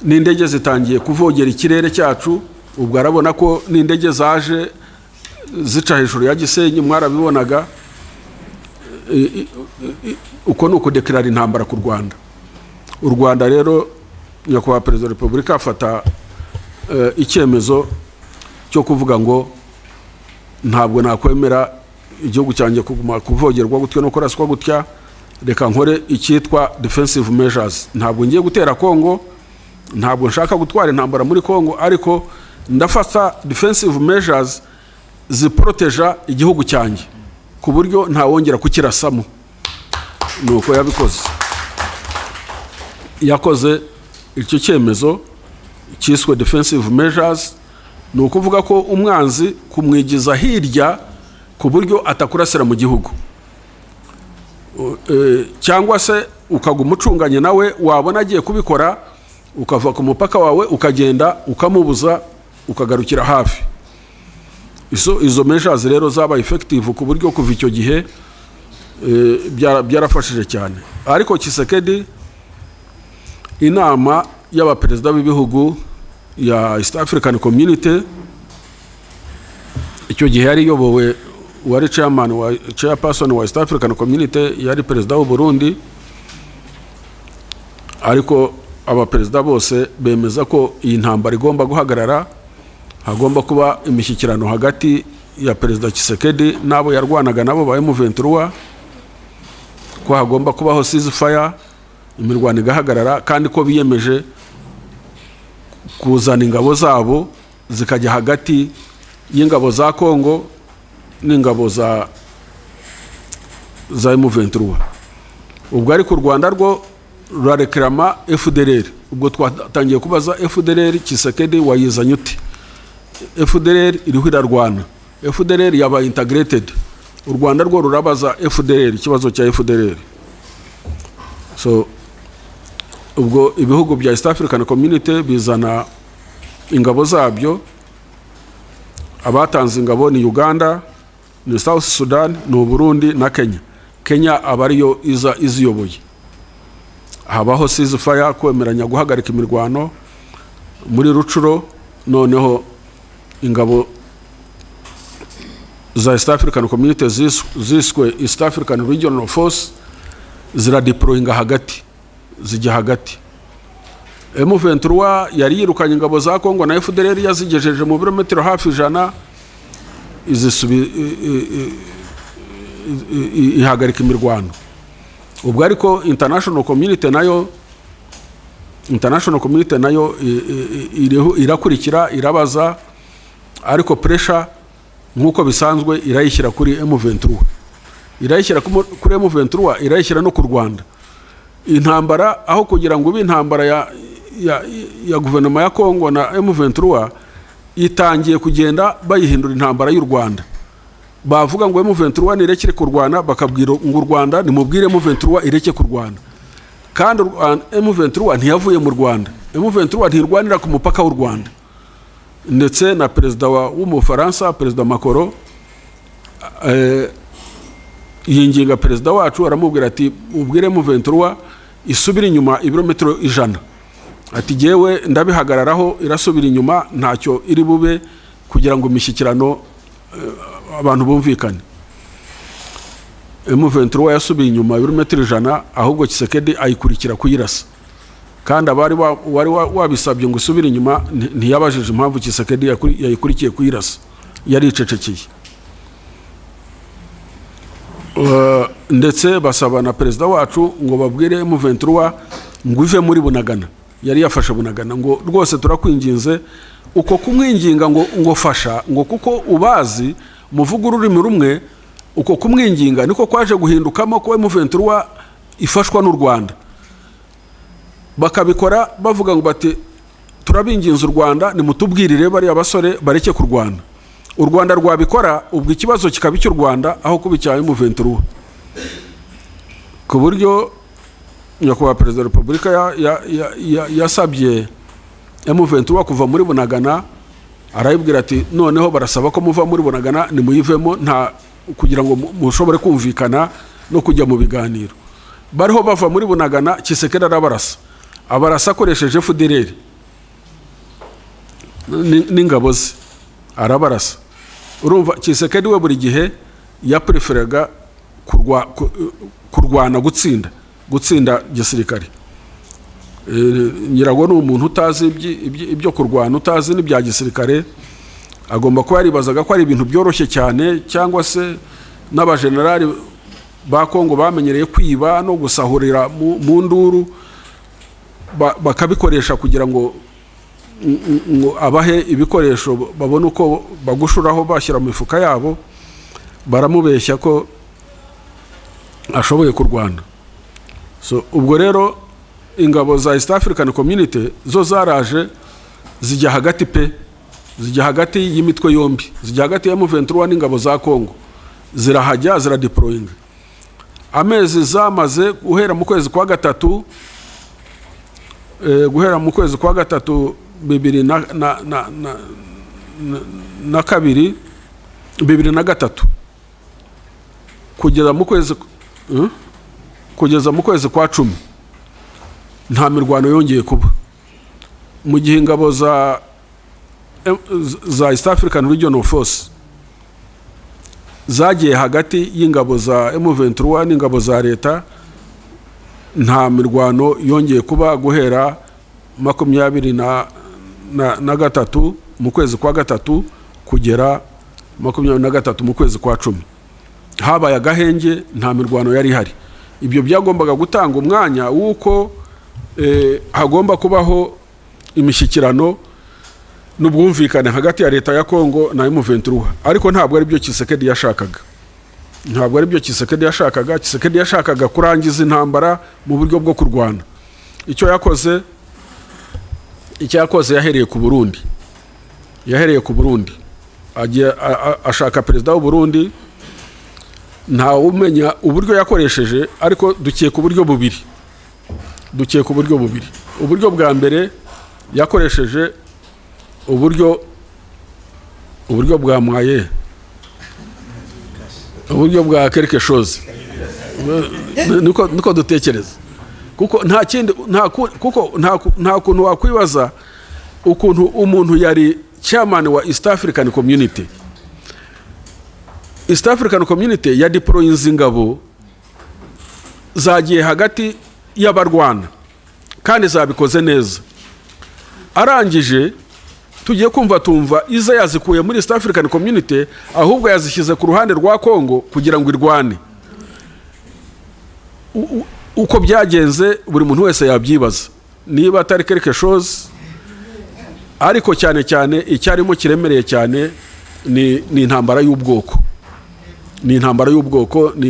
n'indege zitangiye kuvogera ikirere cyacu. Ubwo arabona ko n'indege zaje zica hejuru ya Gisenyi, mwarabibonaga. Uko nuko deklarara intambara ku Rwanda. U Rwanda rero nyakubahwa Perezida wa Repubulika afata icyemezo cyo kuvuga ngo ntabwo nakwemera igihugu cyanjye kuguma kuvogerwa gutyo no kuraswa gutya, reka nkore icyitwa defensive measures. Ntabwo ngiye gutera Kongo, ntabwo nshaka gutwara intambara muri Kongo, ariko ndafata defensive measures ziproteja igihugu cyanjye ku buryo ntawongera kukirasamo. Nuko yabikoze, yakoze icyo cyemezo cyiswe defensive measures. Ni ukuvuga ko umwanzi kumwigiza hirya ku buryo atakurasira mu gihugu, cyangwa se ukaguma ucunganye nawe, wabona agiye kubikora ukava ku mupaka wawe ukagenda ukamubuza ukagarukira hafi. Izo measures rero zaba effective ku buryo kuva icyo gihe byarafashije cyane. Ariko Tshisekedi, inama y'abaperezida b'ibihugu ya East African Community icyo gihe yari yobowe, wari chairperson wa East African Community yari perezida w'u Burundi, ariko abaperezida bose bemeza ko iyi ntambara igomba guhagarara, hagomba kuba imishyikirano hagati ya perezida Tshisekedi n'abo yarwanaga nabo ba M23, ko hagomba kubaho ceasefire, imirwano igahagarara, kandi ko biyemeje kuzana ingabo zabo zikajya hagati y'ingabo za Kongo n'ingabo za M23. Ubwo ariko u Rwanda rwo rurareklama FDLR. Ubwo twatangiye kubaza FDLR, Tshisekedi wayizanye ute? FDLR iriho irarwana, FDLR yaba integrated, u Rwanda rwo rurabaza FDLR ikibazo cya FDLR. So ubwo ibihugu bya East African Community bizana ingabo zabyo. Abatanze ingabo ni Uganda, ni South Sudan, ni Burundi na Kenya. Kenya abariyo iziyoboye. Habaho ceasefire, kwemeranya guhagarika imirwano muri Rucuro. Noneho ingabo za East African Community ziswe East African Regional Force ziradeployinga hagati, zijya hagati. M23 yari yirukanye ingabo za Kongo na FDLR yazigejeje mu birometero hafi 100, ihagarika imirwano. Ubwo ariko international community nayo irakurikira, irabaza, ariko pressure nkuko bisanzwe irayishyira kuri M23, irayishyira kuri M23, irayishyira no ku Rwanda. Intambara aho kugira ngo ube intambara ya guverinoma ya Kongo na M23, itangiye kugenda bayihindura intambara y'u Rwanda. Bavuga ngo M23 nirekere ku Rwanda, bakabwira ngo u Rwanda nimubwire M23 ireke ku Rwanda. Kandi M23 ntiyavuye mu Rwanda, M23 ntirwanira ku mupaka w'u Rwanda. Ndetse na perezida w'Umufaransa, perezida Macron, yinginga perezida wacu, aramubwira ati ubwire M23 isubira inyuma ibirometero 100. Ati jewe ndabihagararaho, irasubira inyuma, ntacyo iri bube, kugira ngo imishyikirano abantu bumvikane. M23 yasubiye inyuma ibirometero 100, ahubwo Tshisekedi ayikurikira kuyirasa. Kandi abari wabisabye ngo isubire inyuma ntiyabajije impamvu Tshisekedi yayikurikiye kuyirasa, yari icecekeye. Ndetse basaba na perezida wacu ngo babwire M23 ngo ive muri Bunagana. Yari yafashe Bunagana, ngo rwose turakwinginze. Uko kumwinginga ngo fasha, ngo kuko ubazi muvuga ururimi rumwe, uko kumwinginga niko kwaje guhindukamo ko M23 ifashwa n'u Rwanda. Bakabikora bavuga ngo bati turabinginze u Rwanda nimutubwirire bari abasore bareke ku Rwanda. U Rwanda rwabikora, ubwo ikibazo kikaba cy'u Rwanda aho kubicyaye M23. Ku buryo nyakubahwa perezida wa Repubulika yasabye M23 kuva muri Bunagana, arayibwira ati noneho barasaba ko muva muri Bunagana nimuyivemo, nta kugira ngo mushobore kumvikana no kujya mu biganiro. Bariho bava muri Bunagana, Tshisekedi arabarasa, abarasa akoresheje FDLR n'ingabo ze, arabarasa. Urumva Tshisekedi we buri gihe yapreferaga kurwana gutsinda gisirikare. Nyirago ni umuntu utazi ibyo kurwana, utazi n'ibya gisirikare, agomba kuba yaribazaga ko ari ibintu byoroshye cyane, cyangwa se n'abajenerali ba Kongo bamenyereye kwiba no gusahurira mu nduru. bakabikoresha kugira ngo abahe ibikoresho babone uko bagushuraho bashyira mu mifuka yabo, baramubeshya ko ashoboye kurwana. So ubwo rero ingabo za East African Community zo zaraje zijya hagati zijya hagati y'imitwe yombi, zijya hagati ya M23 n'ingabo za Kongo, zirahajya ziradeployinga. Amezi zamaze guhera mu kwezi kwa gatatu, guhera mu kwezi kwa gatatu 2023 kugeza mu kwezi kwa 10 nta mirwano yongeye kuba. Mu gihe ingabo za East African Regional Force zagiye hagati y'ingabo za M23 n'ingabo za leta, nta mirwano yongeye kuba guhera 23 mu kwezi kwa gatatu kugera 23 mu kwezi kwa 10. Habaye agahenge, nta mirwano yari hari. Ibyo byagombaga gutanga umwanya wuko hagomba kubaho imishyikirano n'ubwumvikane hagati ya leta ya Kongo na M23, ariko ntabwo ari byo Tshisekedi yashakaga. Ntabwo ari byo Tshisekedi yashakaga. Tshisekedi yashakaga kurangiza intambara mu buryo bwo kurwana. Icyo yakoze yahereye ku Burundi. Agiye ashaka perezida w'u Burundi, nta umenya uburyo yakoresheje, ariko dukiye ku buryo bubiri. Uburyo bwa mbere yakoresheje uburyo bwa mwaye, uburyo bwa quelque chose, niko dutekereza. Kuko nta kindi, nta kuntu wakwibaza ukuntu umuntu yari chairman wa East African Community. East African Community ya deploying ingabo zagiye hagati y'abarwana kandi zabikoze neza. Arangije tugiye tumva iza yazikuye muri East African Community, ahubwo yazishyize ku ruhande rwa Kongo kugira ngo irwane. Uko byagenze buri muntu wese yabyibaza niba atari quelque chose, ariko cyane cyane icyarimo kiremereye cyane ni intambara y'ubwoko. Ni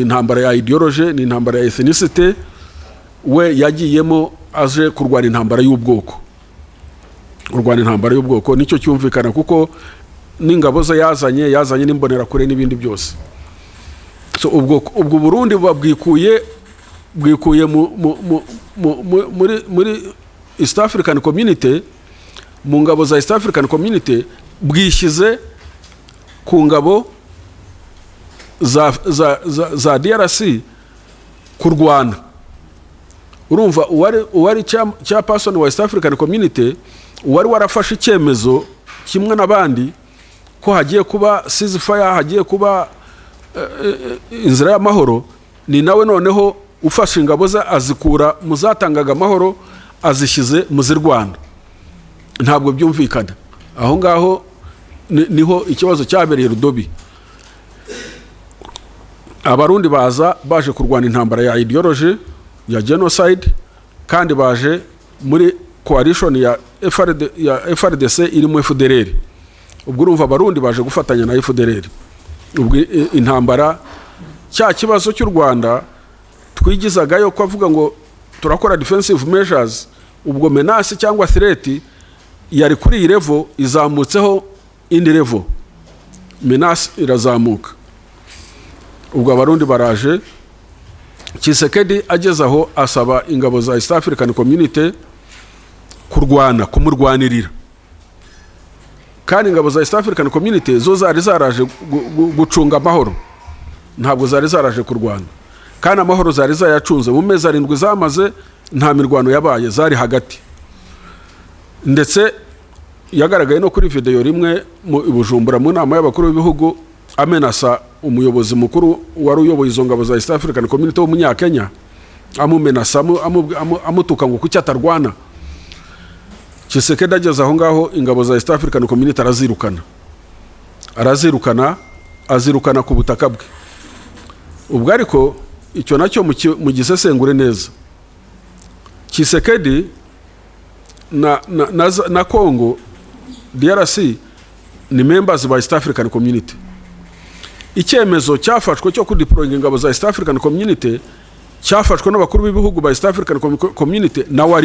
intambara ya ideology, ni intambara ya ethnicity. We yagiyemo aje kurwana intambara y'ubwoko. Nicyo cyumvikana, kuko n'ingabo ze yazanye n'imbonerakure n'ibindi byose. So ubwo Burundi bwikuye muri East African Community, mu ngabo za East African Community, bwishyize ku ngabo za DRC kurwana. Urumva uwari chairperson wa East African Community uwari warafashe icyemezo kimwe n'abandi ko hagiye kuba ceasefire, hagiye kuba inzira y'amahoro, ni nawe noneho ufashe ingabo ze azikura muzatangaga amahoro azishyize muzirwana. Ntabwo byumvikana. Aho ngaho niho ikibazo cyabereye Rudobi. Abarundi baje kurwana intambara ya ideology, ya genocide, kandi baje muri coalition ya FRDC iri mu FDLR. Ubwo urumva abarundi baje gufatanya na FDLR. Ubwo intambara, cya kibazo cy'u Rwanda twigizagayo ko avuga ngo turakora defensive measures, ubwo menace cyangwa threat yari kuri iyi level, izamutseho indi level, menace irazamuka. Ubwo abarundi baraje, Tshisekedi ageze aho asaba ingabo za East African Community kumurwanirira. Kandi ingabo za East African Community zo zari zaraje gucunga amahoro, ntabwo zari zaraje kurwana. Kandi amahoro zari zayacunze mu mezi 7 zamaze, nta mirwano yabaye, zari hagati. Ndetse yagaragaye no kuri video rimwe mu Bujumbura mu nama y'abakuru b'ibihugu, amenasa umuyobozi mukuru wari uyoboye izo ngabo za East African Community w'umunyakenya, amumenasa amutuka ngo kuki atarwana. Tshisekedi ageze aho ngaho, ingabo za East African Community azirukana ku butaka bwe. Ubwo ariko icyo nacyo mu gisesengure neza, Tshisekedi na Congo DRC ni members ba East African Community. Icyemezo cyafashwe cyo kudeployinga ingabo za East African Community cyafashwe n'abakuru b'ibihugu ba East African Community, nawe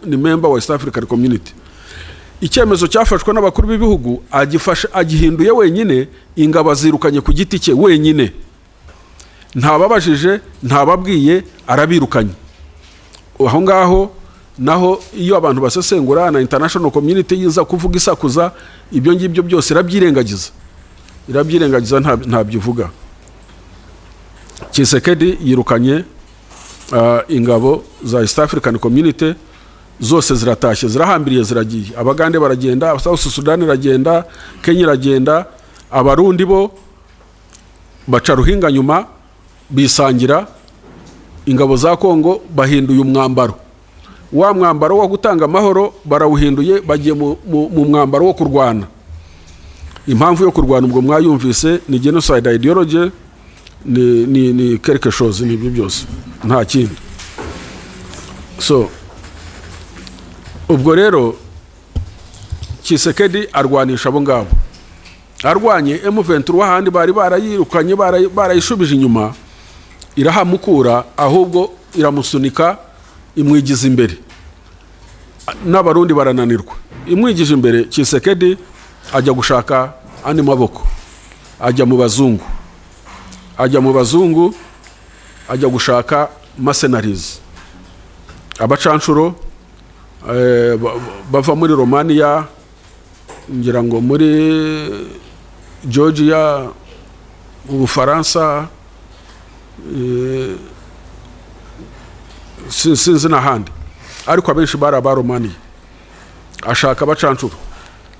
ni member wa East African Community. Icyemezo cyafashwe n'abakuru b'ibihugu agihinduye wenyine, ingabo zirukanye ku giti cye wenyine, ntababajije ntababwiye, arabirukanye. Aho ngaho naho iyo abantu basesengura na international community yiza kuvuga isakuza, ibyo ngibyo byose irabyirengagiza ntabyivuga. Tshisekedi yirukanye ingabo za East African Community, zose ziratashye, zirahambiriye, ziragiye. Abagande baragenda, South Sudan iragenda, Kenya iragenda, abarundi bo baca ruhinga nyuma bisangira. Ingabo za Kongo bahinduye umwambaro, wa mwambaro wo gutanga amahoro barawuhinduye, bagiye mu mwambaro wo kurwana. Impamvu yo kurwana ubwo mwayumvise ni genocide ideology, ni quelque chose, ni ibyo byose, nta kindi. So ubwo rero Tshisekedi arwanisha abo ngabo, arwanye M23 handi bari barayirukanye, barayishubije inyuma, irahamukura, ahubwo iramusunika imwigiza imbere. N'abarundi barananirwa, imwigije imbere. Tshisekedi ajya gushaka andi maboko, ajya mu bazungu, ajya gushaka mercenaries, abacanshuro bava muri Romania, ngira ngo muri Georgia, Ubufaransa, sinzi n'ahandi, ariko abenshi bari aba Romania. Ashaka abacanshuro.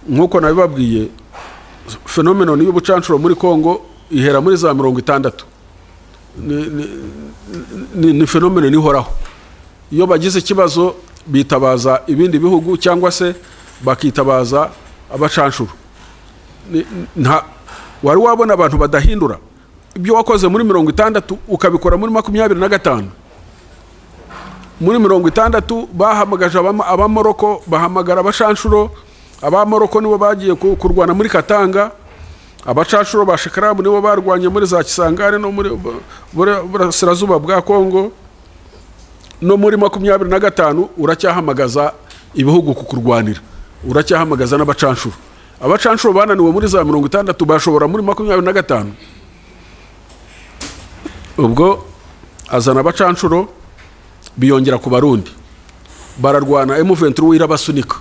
Nkuko nabibabwiye, phenomenon y'ubucanshuro muri Congo ihera muri za 60. Ni phenomenon ihoraho. Iyo bagize ikibazo bitabaza ibindi bihugu cyangwa se bakitabaza abacanshuro. Wari wabona abantu badahindura ibyo wakoze muri 60 ukabikora muri 25. Muri 60 bahamagaje abamoroko, bahamagara abacanshuro. Abamoroko nibo bagiye kurwana muri Katanga, abacanshuro ba Shekaramu nibo barwanye muri za Kisangare no muri burasirazuba bwa Kongo. No muri 25 uracyahamagaza ibihugu kukurwanira, uracyahamagaza n'abacanshuro. Abacanshuro bananiwe muri za 60 bashobora muri 25. Ubwo azana abacanshuro biyongera ku Barundi, bararwana, M23 irabasunika.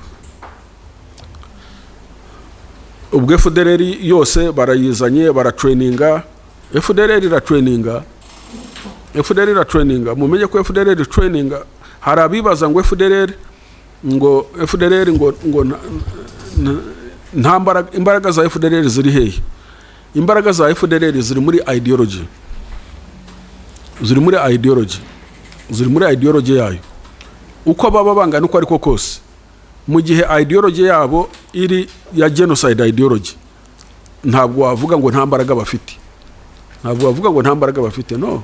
Ubwo FDLR yose barayizanye, baratraininga. FDLR iratraininga, mumenye ko FDLR traininga. Hari abibaza ngo FDLR ngo imbaraga za FDLR ziri hehe? Imbaraga za FDLR ziri muri ideology, ziri muri ideology yayo. Uko baba bangana uko ariko kose, mu gihe ideology yabo iri ya genocide ideology, ntabwo wavuga ngo nta mbaraga bafite. No,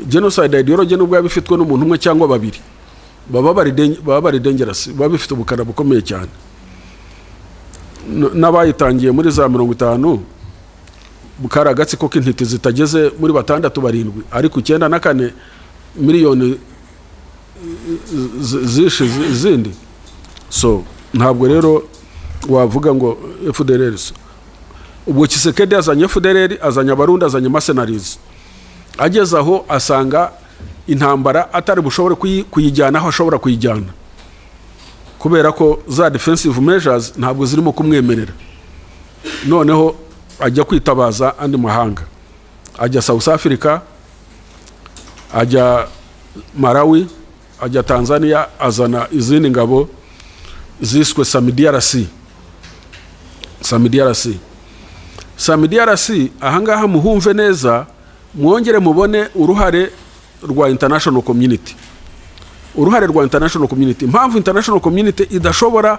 genocide ideology nubwo yabifitwe n'umuntu umwe cyangwa babiri, baba bari dangerous, baba bifite ubukana bukomeye cyane. N'abayitangiye muri za 50 bukara gatsiko k'intiti zitageze muri 6-7, ariko 94 miliyoni zishe zindi. So ntabwo rero wavuga ngo FDLR. Ubwo Tshisekedi azanye FDLR, azanye Abarundi, azanye mercenaries. Ageze aho asanga intambara atari bushobore kuyijyana aho ashobora kuyijyana, kubera ko za defensive measures ntabwo zirimo kumwemerera. Noneho ajya kwitabaza andi mahanga, ajya South Africa, ajya Malawi, ajya Tanzania, azana izindi ngabo ziswe SAMIDRC. Ahangaha muhumve neza, mwongere mubone uruhare rwa international community. Impamvu international community idashobora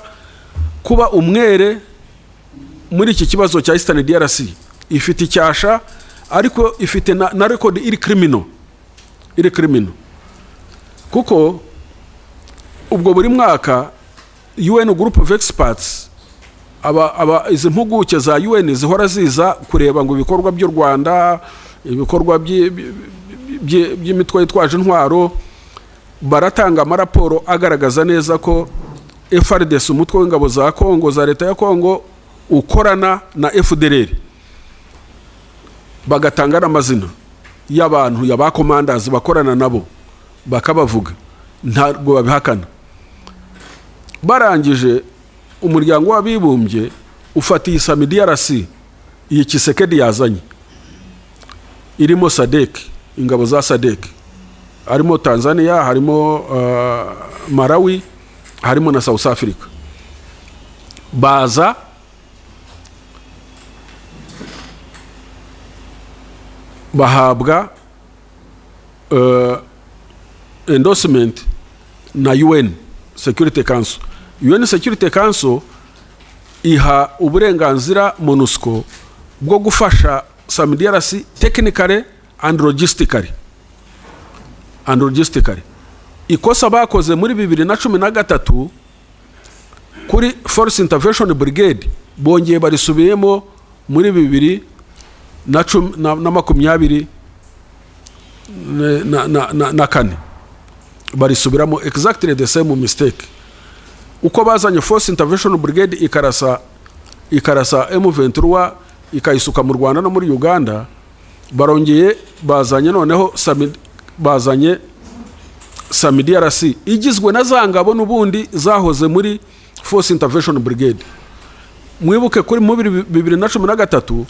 kuba umwere muri iki kibazo cya Eastern DRC, ifite icyasha ariko ifite na record iri criminal. Kuko ubwo buri mwaka UN group of experts izi mpuguke za UN zihora ziza kureba ngo ibikorwa by'u Rwanda, ibikorwa by'imitwe yitwaje intwaro, baratanga amaraporo agaragaza neza ko FARDC umutwe w'ingabo za Kongo, za leta ya Kongo, ukorana na FDLR. Bagatanga n'amazina y'abantu y'abakomandazi bakorana nabo bakabavuga, ntabwo babihakana. Barangije umuryango w'abibumbye ufatiye Sami DRC iyi Tshisekedi yazanye, irimo SADC, ingabo za SADC, harimo Tanzania, harimo Malawi, harimo na South Africa. Baza bahabwa endorsement na UN Security Council. UN Security Council iha uburenganzira MONUSCO bwo gufasha Sami DRC technically and logistically. Ikosa bakoze muri 2013 kuri Force Intervention Brigade bongeye barisubiyemo muri 2024 barisubiramo exactly the same mistake. Uko bazanye Force Intervention Brigade ikarasa M23 ikayisuka mu Rwanda no muri Uganda, barongeye bazanye noneho bazanye Sami DRC igizwe na zangabo n'ubundi zahoze muri Force Intervention Brigade. Mwibuke kuri mu 2013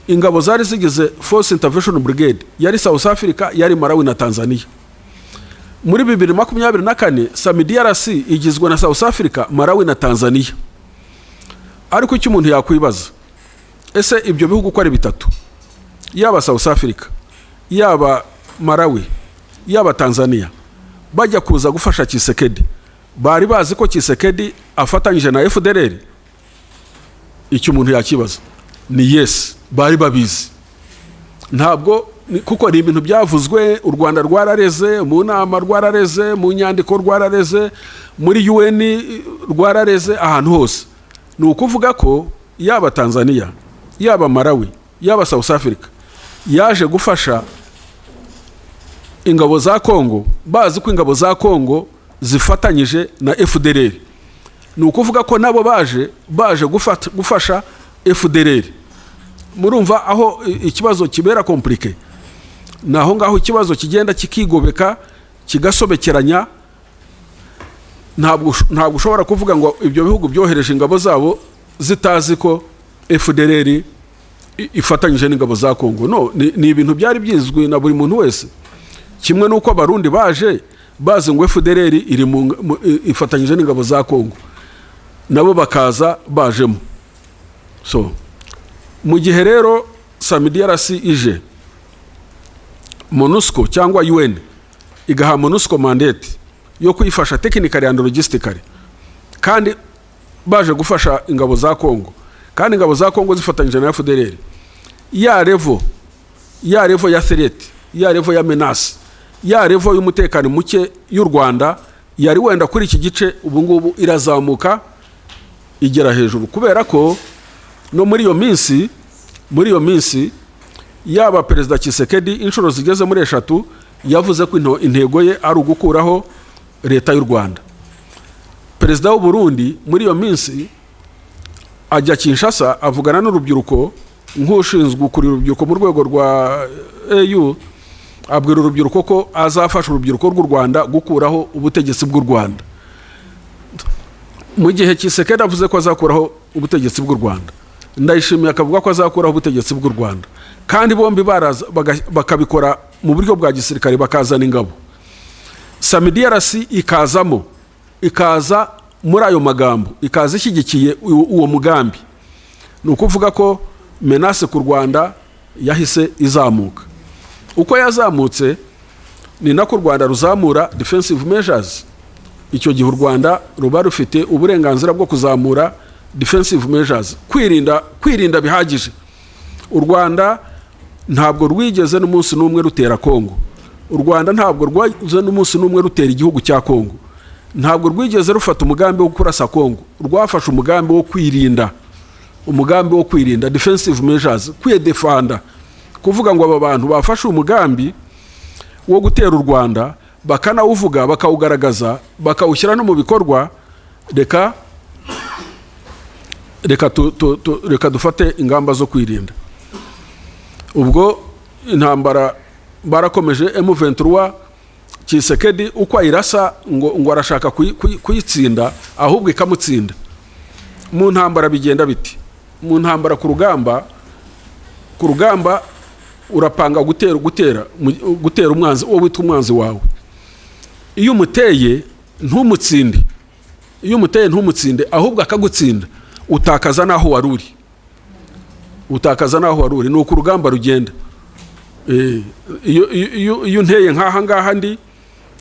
ingabo zari zigize Force Intervention Brigade yari South Africa, yari Malawi na Tanzania. Muri 2024 Sami DRC igizwe na South Africa, Malawi na Tanzania. Ariko icyo umuntu yakwibaza, ese ibyo bihugu ko ari bitatu, yaba South Africa, yaba Malawi, yaba Tanzania, bajya kuza gufasha Tshisekedi, bari bazi ko Tshisekedi afatanyije na FDLR? Icyo umuntu yakibaza ni yes, bari babizi. Ntabwo kuko ni ibintu byavuzwe, u Rwanda rwarareze, mu nama rwarareze, mu nyandiko rwarareze, muri UN rwarareze, ahantu hose. Ni ukuvuga ko yaba Tanzania, yaba Malawi, yaba South Africa yaje gufasha ingabo za Kongo, bazi ko ingabo za Kongo zifatanyije na FDLR. Ni ukuvuga ko nabo baje gufasha FDLR. Murumva aho ikibazo kibera compliqué, naho ngaho ikibazo kigenda kikigobeka kigasobekeranya. Ntabwo ushobora kuvuga ngo ibyo bihugu byohereje ingabo zabo zitazi ko FDLR ifatanyije n'ingabo za Kongo. No, ni ibintu byari byizwe na buri muntu wese. Kimwe nuko abarundi bazi ngo FDLR ifatanyije n'ingabo za Kongo, nabo bakaza bajemo. So mu gihe rero Sami DRC ije, MONUSCO cyangwa UN igaha MONUSCO mandate yo kuyifasha technically and logistically, kandi baje gufasha ingabo za Kongo, kandi ingabo za Kongo zifatanyije na FDLR, ya level ya threat, ya level ya menace, ya level y'umutekano muke y'u Rwanda yari wenda kuri iki gice, ubu ngubu irazamuka igera hejuru, kubera ko no muri iyo minsi yaba Perezida Tshisekedi inshuro zigeze muri 3 yavuze ko intego ye ari ugukuraho leta y'u Rwanda. Perezida w'u Burundi muri iyo minsi ajya Kinshasa avugana n'urubyiruko, nk'ushinzwe ukurira urubyiruko mu rwego rwa EU, abwira urubyiruko ko azafasha urubyiruko rw'u Rwanda gukuraho ubutegetsi bw'u Rwanda. Mu gihe Tshisekedi avuze ko azakuraho ubutegetsi bw'u Rwanda, Ndayishimiye akavuga ko azakuraho ubutegetsi bw'u Rwanda, kandi bombi bakabikora mu buryo bwa gisirikare, bakazana ingabo. Sami DRC ikaza muri ayo magambo, ikaza ishyigikiye uwo mugambi. Ni ukuvuga ko menace ku Rwanda yahise izamuka. Uko yazamutse ni nako u Rwanda ruzamura defensive measures. Icyo gihe u Rwanda ruba rufite uburenganzira bwo kuzamura defensive measures, kwirinda bihagije. U Rwanda ntabwo rwigeze n'umunsi n'umwe rutera Kongo. U Rwanda ntabwo rwaje n'umunsi n'umwe rutera igihugu cya Kongo. ntabwo rwigeze rufata umugambi wo kurasa Kongo, rwafashe umugambi wo kwirinda defensive measures, kwidefanda, kuvuga ngo aba bantu bafashe umugambi wo gutera u Rwanda, bakanawuvuga, bakawugaragaza, bakawushyira no mu bikorwa. Reka dufate ingamba zo kwirinda. Ubwo intambara barakomeje, M23 Tshisekedi uko ayirasa ngo arashaka kuyitsinda, ahubwo ikamutsinda. Mu ntambara bigenda biti? Mu ntambara ku rugamba urapanga gutera umwanzi, uwo witwa umwanzi wawe. Iyo umuteye ntumutsinde, ahubwo akagutsinda, utakaza naho waruri. Nuko urugamba rugenda. Iyo nteye nkaha ngaha ndi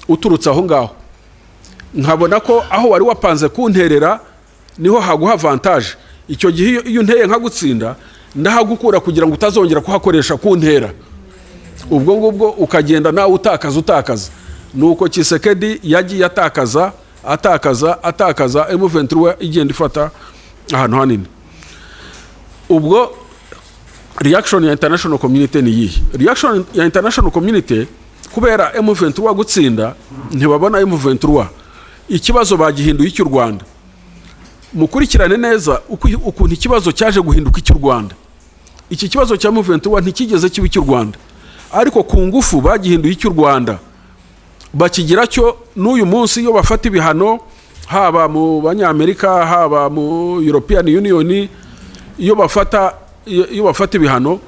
uturutse aho ngaho, nkabona ko aho wari wapanze kunterera niho haguha avantage, icyo gihe iyo nteye nkagutsinda, ndahagukura kugira ngo utazongera kuhakoresha kuntera. Ubwo ngubwo ukagenda nawe utakaza. Nuko Tshisekedi yagiye atakaza, M23 igenda ifata ahantu hanini. Ubwo reaction ya international community ni yihe? Reaction ya international community, kubera M23 gutsinda, ntibabona M23 ikibazo bagihinduye icy'u Rwanda. Mukurikirane neza ukuntu ikibazo cyaje guhinduka icy'u Rwanda. Iki kibazo cya M23 ntikigeze kiba icy'u Rwanda, ariko ku ngufu bagihinduye icy'u Rwanda, bakigira cyo. N'uyu munsi iyo bafata ibihano, haba mu banyamerika, haba mu European Union, iyo bafata ibihano,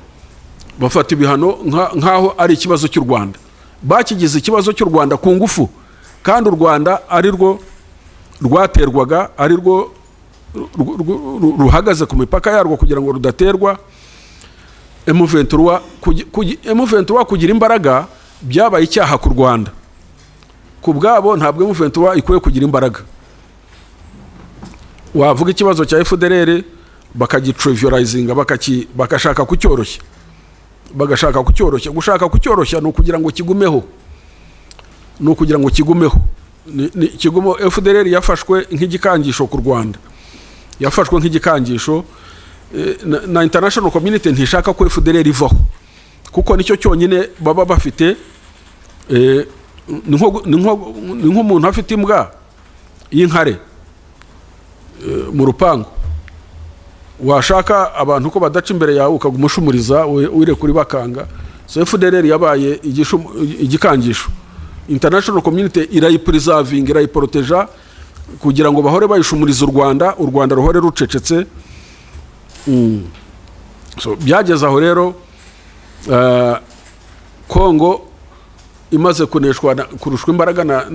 bafata ibihano nkaho ari ikibazo cy'u Rwanda. Bakigize ikibazo cy'u Rwanda ku ngufu, kandi u Rwanda ari rwo rwaterwaga, ari rwo ruhagaze ku mipaka yarwo kugira ngo rudaterwa. M23 kugira imbaraga byabaye icyaha ku Rwanda. Ku bwabo ntabwo M23 ikwiye kugira imbaraga. Wavuga ikibazo cya FDLR bakagitrivializinga, bakashaka kucyoroshya. Gushaka kucyoroshya ni ukugira ngo kigumeho. FDLR yafashwe nk'igikangisho ku Rwanda, yafashwe nk'igikangisho, na international community ntishaka ko FDLR ivaho, kuko nicyo cyonyine baba bafite. Ni nk'umuntu afite imbwa y'inkare mu rupangu, washaka abantu ko badaca imbere yawe ukagumushumuriza wire kuri bakanga. So FDLR yabaye igikangisho. International community irayipreserving, irayiproteja kugira ngo bahore bayishumuriza u Rwanda ruhore rucecetse. So byageze aho rero, Kongo imaze kuneshwa, kurushwa imbaraga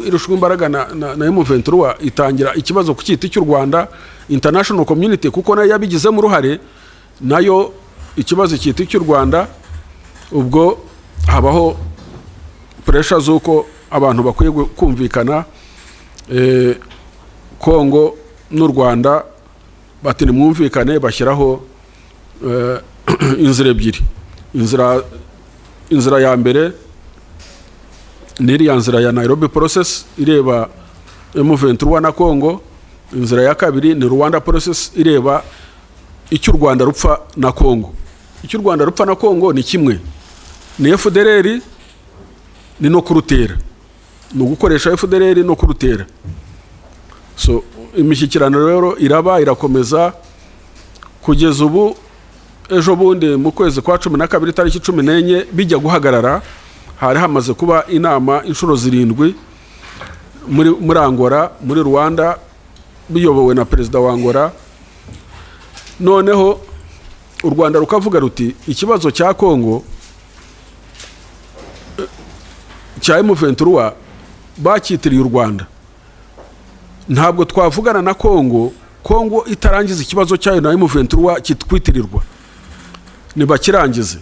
irushwa imbaraga na M23, itangira ikibazo ku cyiti cy'u Rwanda. International community kuko nayo yabigizemo uruhare, nayo ikibazo cyiti cy'u Rwanda. Ubwo habaho pressure z'uko abantu bakwiye kumvikana, Kongo n'u Rwanda bati nimwumvikane, bashyiraho inzira ebyiri. Inzira ya mbere ni iriya nzira ya Nairobi process ireba M23 na Kongo. Inzira ya kabiri ni Rwanda process ireba icyo u Rwanda rupfa na Kongo. Icyo u Rwanda rupfa na Kongo ni kimwe, ni FDLR, ni no kurutera, ni ugukoresha FDLR no kurutera. So imishyikirano rero irakomeza kugeza ubu. Ejo bundi mu kwezi kwa 12 tariki 14 bijya guhagarara, hari hamaze kuba inama inshuro 7 muri Angola, muri Rwanda, biyobowe na perezida wa Angola. Noneho u Rwanda rukavuga ruti ikibazo cya Kongo cya M23 bakitiriye u Rwanda, ntabwo twavugana na Kongo itarangiza ikibazo cyayo na M23 kitwitirirwa, nibakirangize.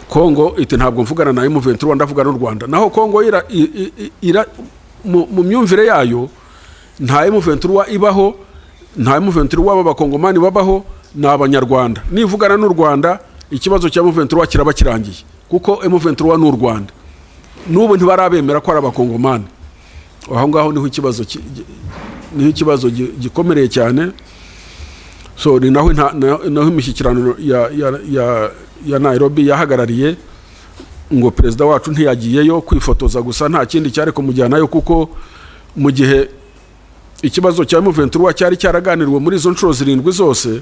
Kongo iti ntabwo mvugana na M23, ndavugana n'u Rwanda. Naho Kongo mu myumvire yayo nta M23 ibaho, nta M23 b'abakongomani babaho, ni abanyarwanda. Nivugana n'u Rwanda ikibazo cya M23 kiraba kirangiye, kuko M23 n'u Rwanda n'ubu ntibarabemera ko ari abakongomani. aho ngaho niho ikibazo gikomereye cyane. So ni naho imishyikirano ya Nairobi yahagarariye ngo perezida wacu ntiyagiyeyo kwifotoza gusa, nta kindi cyari kumujyanayo, kuko mu gihe ikibazo cya M23 cyari cyaraganiriwe muri izo nshuro 7 zose,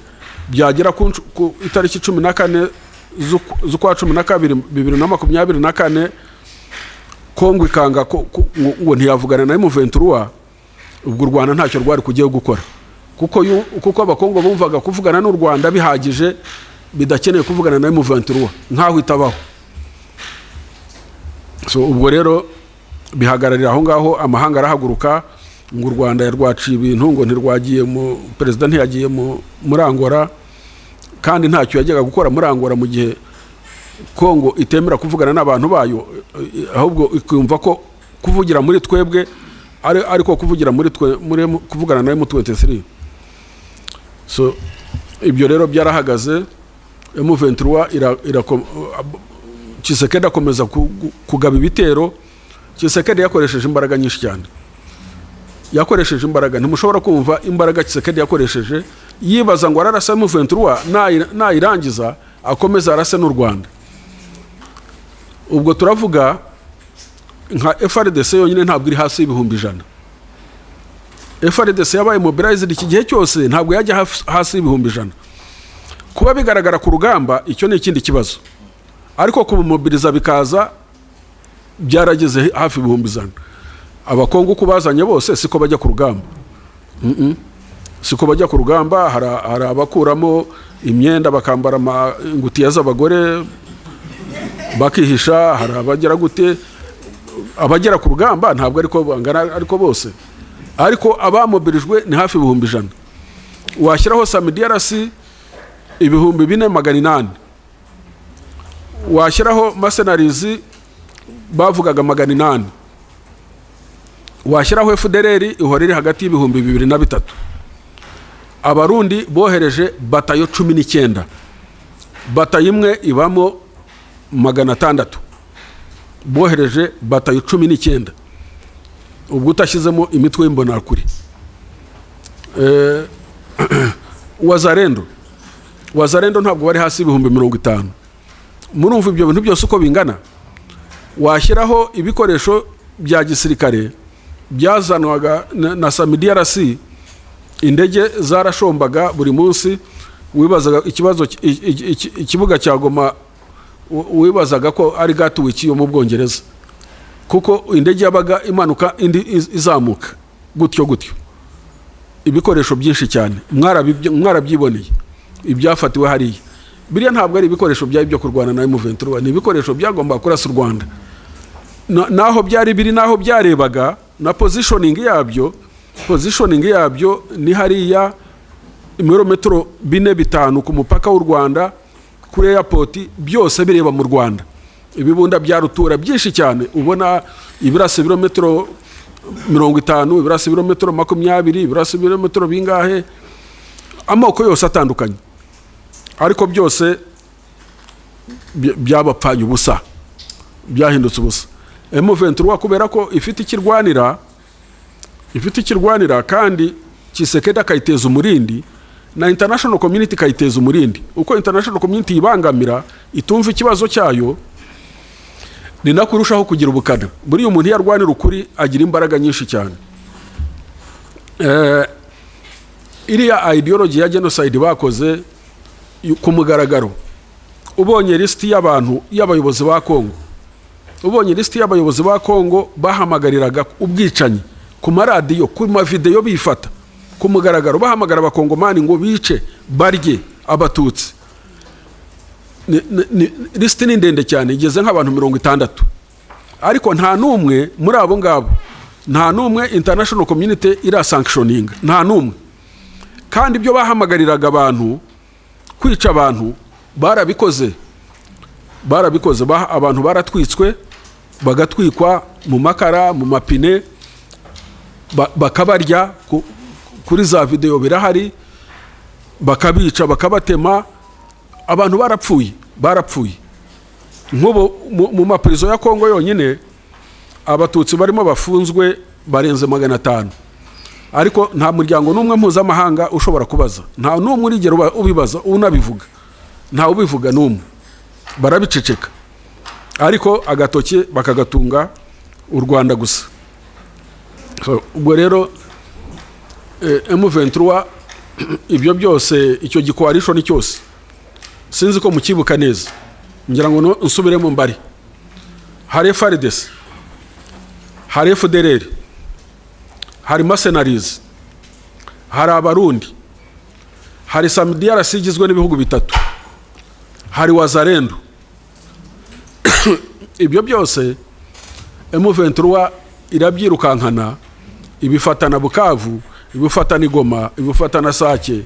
byagera ku itariki 14 z'ukwa 12 2024 Kongo ikanga ngo ntiyavugana na M23, ubwo u Rwanda ntacyo rwari kugiye gukora, kuko abakongo bumvaga kuvugana n'u Rwanda bihagije, bidakeneye kuvugana na M23 nkaho itabaho. So ubwo rero bihagararira aho ngaho, amahanga arahaguruka ngo u Rwanda yarwaciye ibintu, ngo ntirwagiye perezida ntiyagiye muri Angola, kandi ntacyo yajyaga gukora muri Angola mu gihe Kongo itemera kuvugana n'abantu bayo, ahubwo ikumva ko kuvugira muri twebwe ariko kuvugira kuvugana na M23. So ibyo rero byarahagaze. M23 Tshisekedi akomeza kugaba ibitero. Tshisekedi yakoresheje imbaraga nyinshi cyane, yakoresheje imbaraga, ntimushobora kumva imbaraga Tshisekedi yakoresheje yibaza ngo ararasa M23 nayirangiza akomeza arase n'u Rwanda. Ubwo turavuga nka FARDC yonyine ntabwo iri hasi y'ibihumbi 100. FARDC yabaye mobilized iki gihe cyose, ntabwo yajya hasi y'ibihumbi 100. Kuba bigaragara ku rugamba icyo ni ikindi kibazo, ariko kumobiliza bikaza byarageze hafi ibihumbi 100. Abakongo kubazanye bose siko bajya ku rugamba, siko bajya ku rugamba. Hari abakuramo imyenda bakambara ingutiya z'abagore bakihisha, hari abagera gute, abagera ku rugamba ntabwo ariko bangana ariko bose, ariko abamobilijwe ni hafi ibihumbi 100. Washyiraho SAMIDRC ibihumbi 4,800, washyiraho mercenaries bavugaga 800, washyiraho FDLR ihorere hagati y'ibihumbi 2 na 3. Abarundi bohereje batayo 19, batayo imwe ibamo 600, bohereje batayo 19, ubwo utashyizemo imitwe y'imbonakuri. Wazarendo ntabwo bari hasi y'ibihumbi 50. Murumva ibyo bintu byose uko bingana. Washyiraho ibikoresho bya gisirikare byazanwaga na SAMIDRC, indege zarashombaga buri munsi, wibazaga ikibuga cya Goma wibazaga ko ari Gatwick yo mu Bwongereza, kuko indege yabaga imanuka indi izamuka gutyo. Ibikoresho byinshi cyane mwarabyiboneye ibyafatiwe hariya. Biriya ntabwo ari ibikoresho byo kurwana na M23, ni ibikoresho byagomba kurasa u Rwanda. Naho byari biri, naho byarebaga na positioning yabyo ni hariya ibirometero 4-5 ku mupaka w'u Rwanda, kuri airport, byose bireba mu Rwanda. Ibibunda bya rutura byinshi cyane, ubona ibirasa ibirometero 50, ibirasa ibirometero 20, ibirasa ibirometero bingahe, amoko yose atandukanye, ariko byose byabapfanye ubusa, byahindutse ubusa. M23 kubera ko ifite ikirwanira kandi Tshisekedi akayiteza umurindi, na international community kayiteza umurindi. Uko international community ibangamira itumva ikibazo cyayo, ni nakurushaho kugira ubukana. Buri umuntu yarwanira ukuri agira imbaraga nyinshi cyane. Iriya ideology ya genocide bakoze ku mugaragaro, ubonye listi y'abantu y'abayobozi ba Kongo, bahamagariraga ubwicanyi ku maradiyo, ku mavideo bifata ku mugaragaro, bahamagara abakongomani ngo bice barye abatutsi. Listi ni ndende cyane, igeze nk'abantu 60, ariko nta numwe muri abo ngabo, nta numwe international community ira sanctioning, nta numwe. Kandi ibyo bahamagariraga abantu kwica abantu barabikoze, abantu baratwitswe, bagatwikwa mu makara, mu mapine, bakabarya, kuri za video birahari, bakabica, bakabatema. Abantu barapfuye. Nk'ubu mu maprizo ya Kongo yonyine abatutsi barimo bafunzwe barenze 500, ariko nta muryango n'umwe mpuzamahanga ushobora kubaza, nta n'umwe urigera ubibaza unabivuga, nta ubivuga n'umwe, barabiceceka, ariko agatoke bakagatunga u Rwanda gusa. Ubwo rero M23 ibyo byose, icyo gikoalisho cyose sinzi ko mukibuka neza, ngira ngo nsubiremo mbari, hari FARDC, hari FDLR, hari mercenaries, hari abarundi, hari SAMIDRC igizwe n'ibihugu bitatu, hari Wazalendo. Ibyo byose M23 irabyirukankana, ibifatana Bukavu, ibifatana Goma, ibifatana Sake.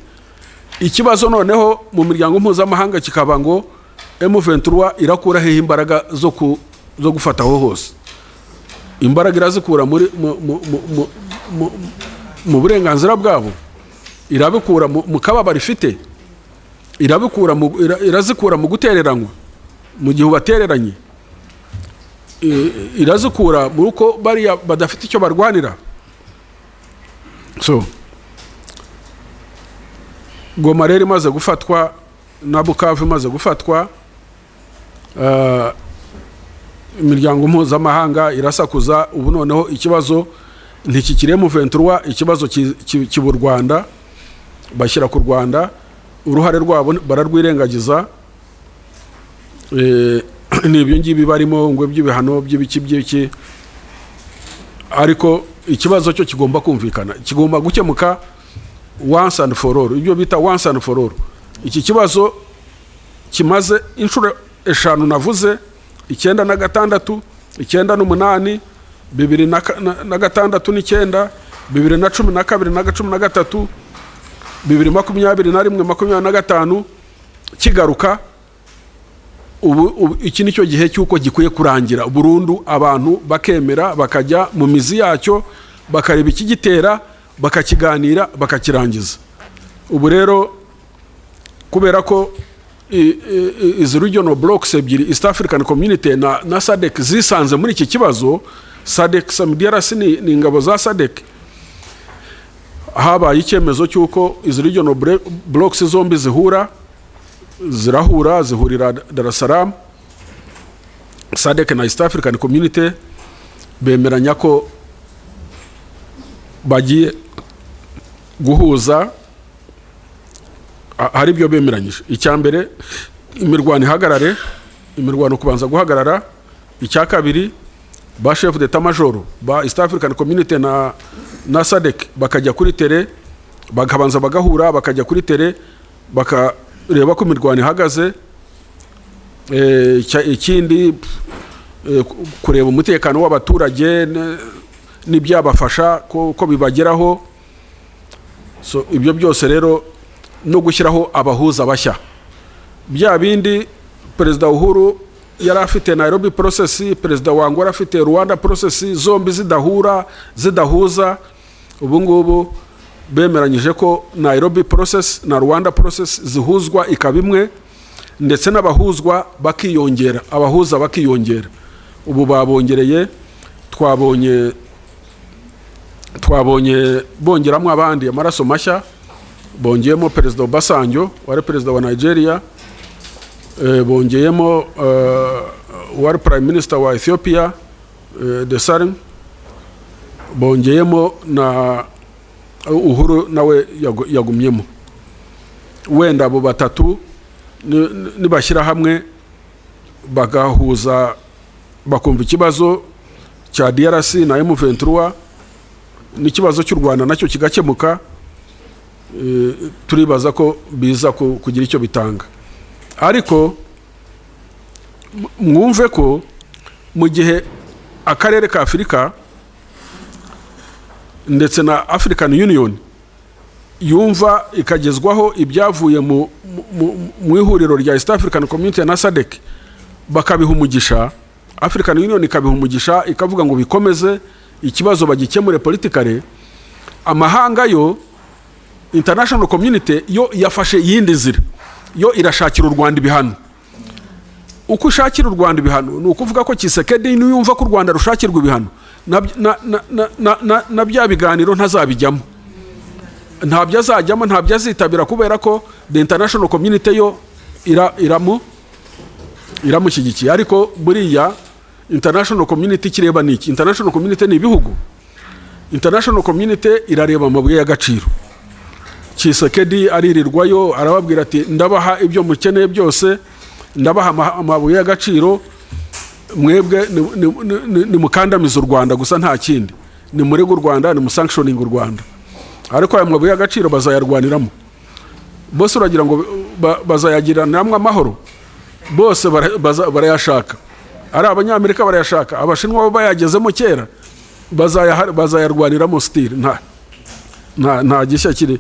Ikibazo noneho mu miryango mpuzamahanga kikaba ngo M23 irakura he imbaraga zo gufata aho hose. Imbaraga irazikura mu burenganzira bwabo, irabikura mu kababa rifite, irazikura mu gutereranywa mu gihe batereranye, irazikura mu uko bari badafite icyo barwanira. So Goma rero imaze gufatwa na Bukavu imaze gufatwa, imiryango mpuzamahanga irasakuza. Ubu noneho ikibazo ntikikire M23, ikibazo kibu Rwanda, bashyira ku Rwanda, uruhare rwabo bararwirengagiza. N'ibyo ngibi barimo ngo by'ibihano by'ibiki, ariko ikibazo cyo kigomba kumvikana, kigomba gukemuka once and for all. Ibyo bita once and for all. Iki kibazo kimaze inshuro 5 navuze, 96, 98, 2006, 2012, 2021, 2025 kigaruka. Ubu iki nicyo gihe cyuko gikuye kurangira burundu, abantu bakemera bakajya mu mizi yacyo, bakareba ikigitera, bakakiganira, bakakirangiza. Ubu rero kubera ko izi regional blocks ebyiri, East African Community na SADC zisanze muri iki kibazo, SADC SAMIDRC ni ingabo za SADC, habaye icyemezo cyuko izi regional blocks zombi zihurira Dar es Salaam. SADC na East African Community bemeranya ko bagiye guhuza, hari ibyo bemeranyije. Icyambere, imirwano ihagarare, imirwano kubanza guhagarara. Icya kabiri, ba chef d'état major ba East African Community na SADC bakajya kuri tere, bakabanza bagahura, bakajya kuri tere, bakareba ko imirwano ihagaze. Ikindi, kureba umutekano w'abaturage n'ibyabafasha ko bibageraho. So ibyo byose rero no gushyiraho abahuza bashya. Bya bindi Perezida Uhuru yari afite Nairobi process, Perezida wa Angola afite Rwanda process, zombi zidahuza. Ubu ngubu bemeranyije ko Nairobi process na Rwanda process zihuzwa ikaba imwe, ndetse n'abahuzwa bakiyongera, abahuza bakiyongera. Ubu babongereye, twabonye bongeramo abandi amaraso mashya. Bongeyemo Perezida Obasanjo wari Perezida wa Nigeria, bongeyemo wari Prime Minister wa Ethiopia Desalegn, bongeyemo na Uhuru nawe yagumyemo. Wenda abo batatu nibashyira hamwe bagahuza, bakumva ikibazo cya DRC na M23 n'ikibazo cy'u Rwanda nacyo kigakemuka, turibaza ko biza kugira icyo bitanga. Ariko mwumve ko mu gihe akarere ka Afurika ndetse na African Union yumva ikagezwaho ibyavuye mu ihuriro rya East African Community na SADC, bakabiha umugisha, African Union ikabiha umugisha, ikavuga ngo bikomeze ikibazo bagikemure politikare, amahanga yo, international community yo yafashe yindi nzira, yo irashakira u Rwanda ibihano. Uko ushakira u Rwanda ibihano ni ukuvuga ko Tshisekedi niyumva ko u Rwanda rushakirwa ibihano, na bya biganiro ntazabijyamo, ntabyo azajyamo, ntabyo azitabira, kubera ko the international community yo iramushyigikiye. Ariko buriya international community kireba niki? International community ni ibihugu. International community irareba amabuye y'agaciro. Tshisekedi aririrwayo arababwira ati ndabaha ibyo mukeneye byose, ndabaha amabuye y'agaciro, mwebwe ni mukandamiza u Rwanda gusa nta kindi, ni murego u Rwanda, ni musanctioning u Rwanda. Ariko aya mabuye y'agaciro bazayarwaniramo bose, uragira ngo bazayagira namwe amahoro? Bose barayashaka, ari abanyamerika barayashaka, abashinwa bo bayagezemo kera, bazayarwaniramo still. Nta gishya kiri,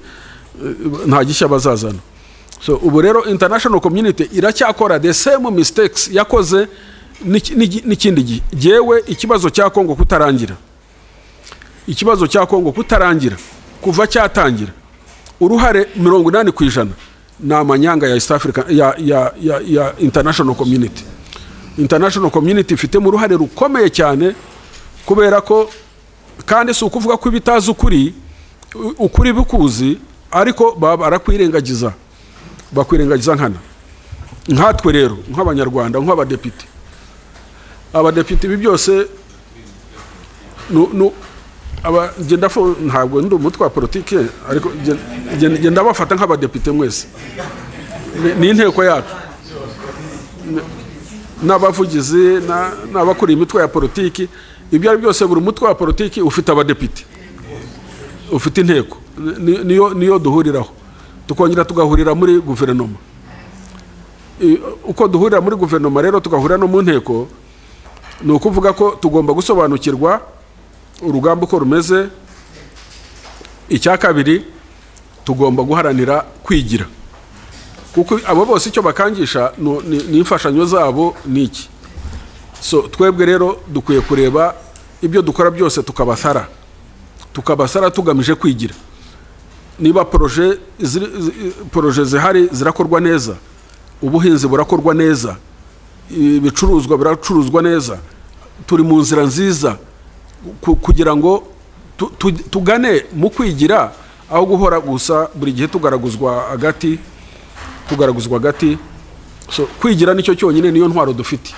nta gishya bazazana. So ubu rero international community iracyakora the same mistakes yakoze n'ikindi gihe. Jewe ikibazo cya Kongo kutarangira, ikibazo cya Kongo kutarangira kuva cyatangira, uruhare 80% ni amanyanga ya East Africa ya international community. International community ifite mu ruhare rukomeye cyane, kubera ko kandi si ukuvuga ko ibitazi ukuri bikuzi, ariko barakwirengagiza, bakwirengagiza nkatwe rero nk'abanyarwanda, nk'abadepite. Abadepite ibi byose ntabwo ndi umutwe wa politike, ariko genda bafata nk'abadepite mwese, ni inteko yacu n'abavugizi n'abakuriye imitwe ya politiki. Ibyo ari byose, buri mutwe wa politiki ufite abadepite, ufite inteko, niyo duhuriraho, tukongera tugahurira muri guverinoma. Uko duhurira muri guverinoma rero tugahurira no mu nteko, ni ukuvuga ko tugomba gusobanukirwa urugamba uko rumeze. Icya kabiri, tugomba guharanira kwigira, kuko abo bose icyo bakangisha ni imfashanyo zabo niki. So twebwe rero dukwiye kureba ibyo dukora byose tukabasara tugamije kwigira. Niba proje zihari zirakorwa neza, ubuhinzi burakorwa neza, ibicuruzwa biracuruzwa neza, turi mu nzira nziza kugira ngo tugane mu kwigira, aho guhora gusa buri gihe tugaraguzwa agati. So kwigira nicyo cyonyine, niyo ntwaro dufite.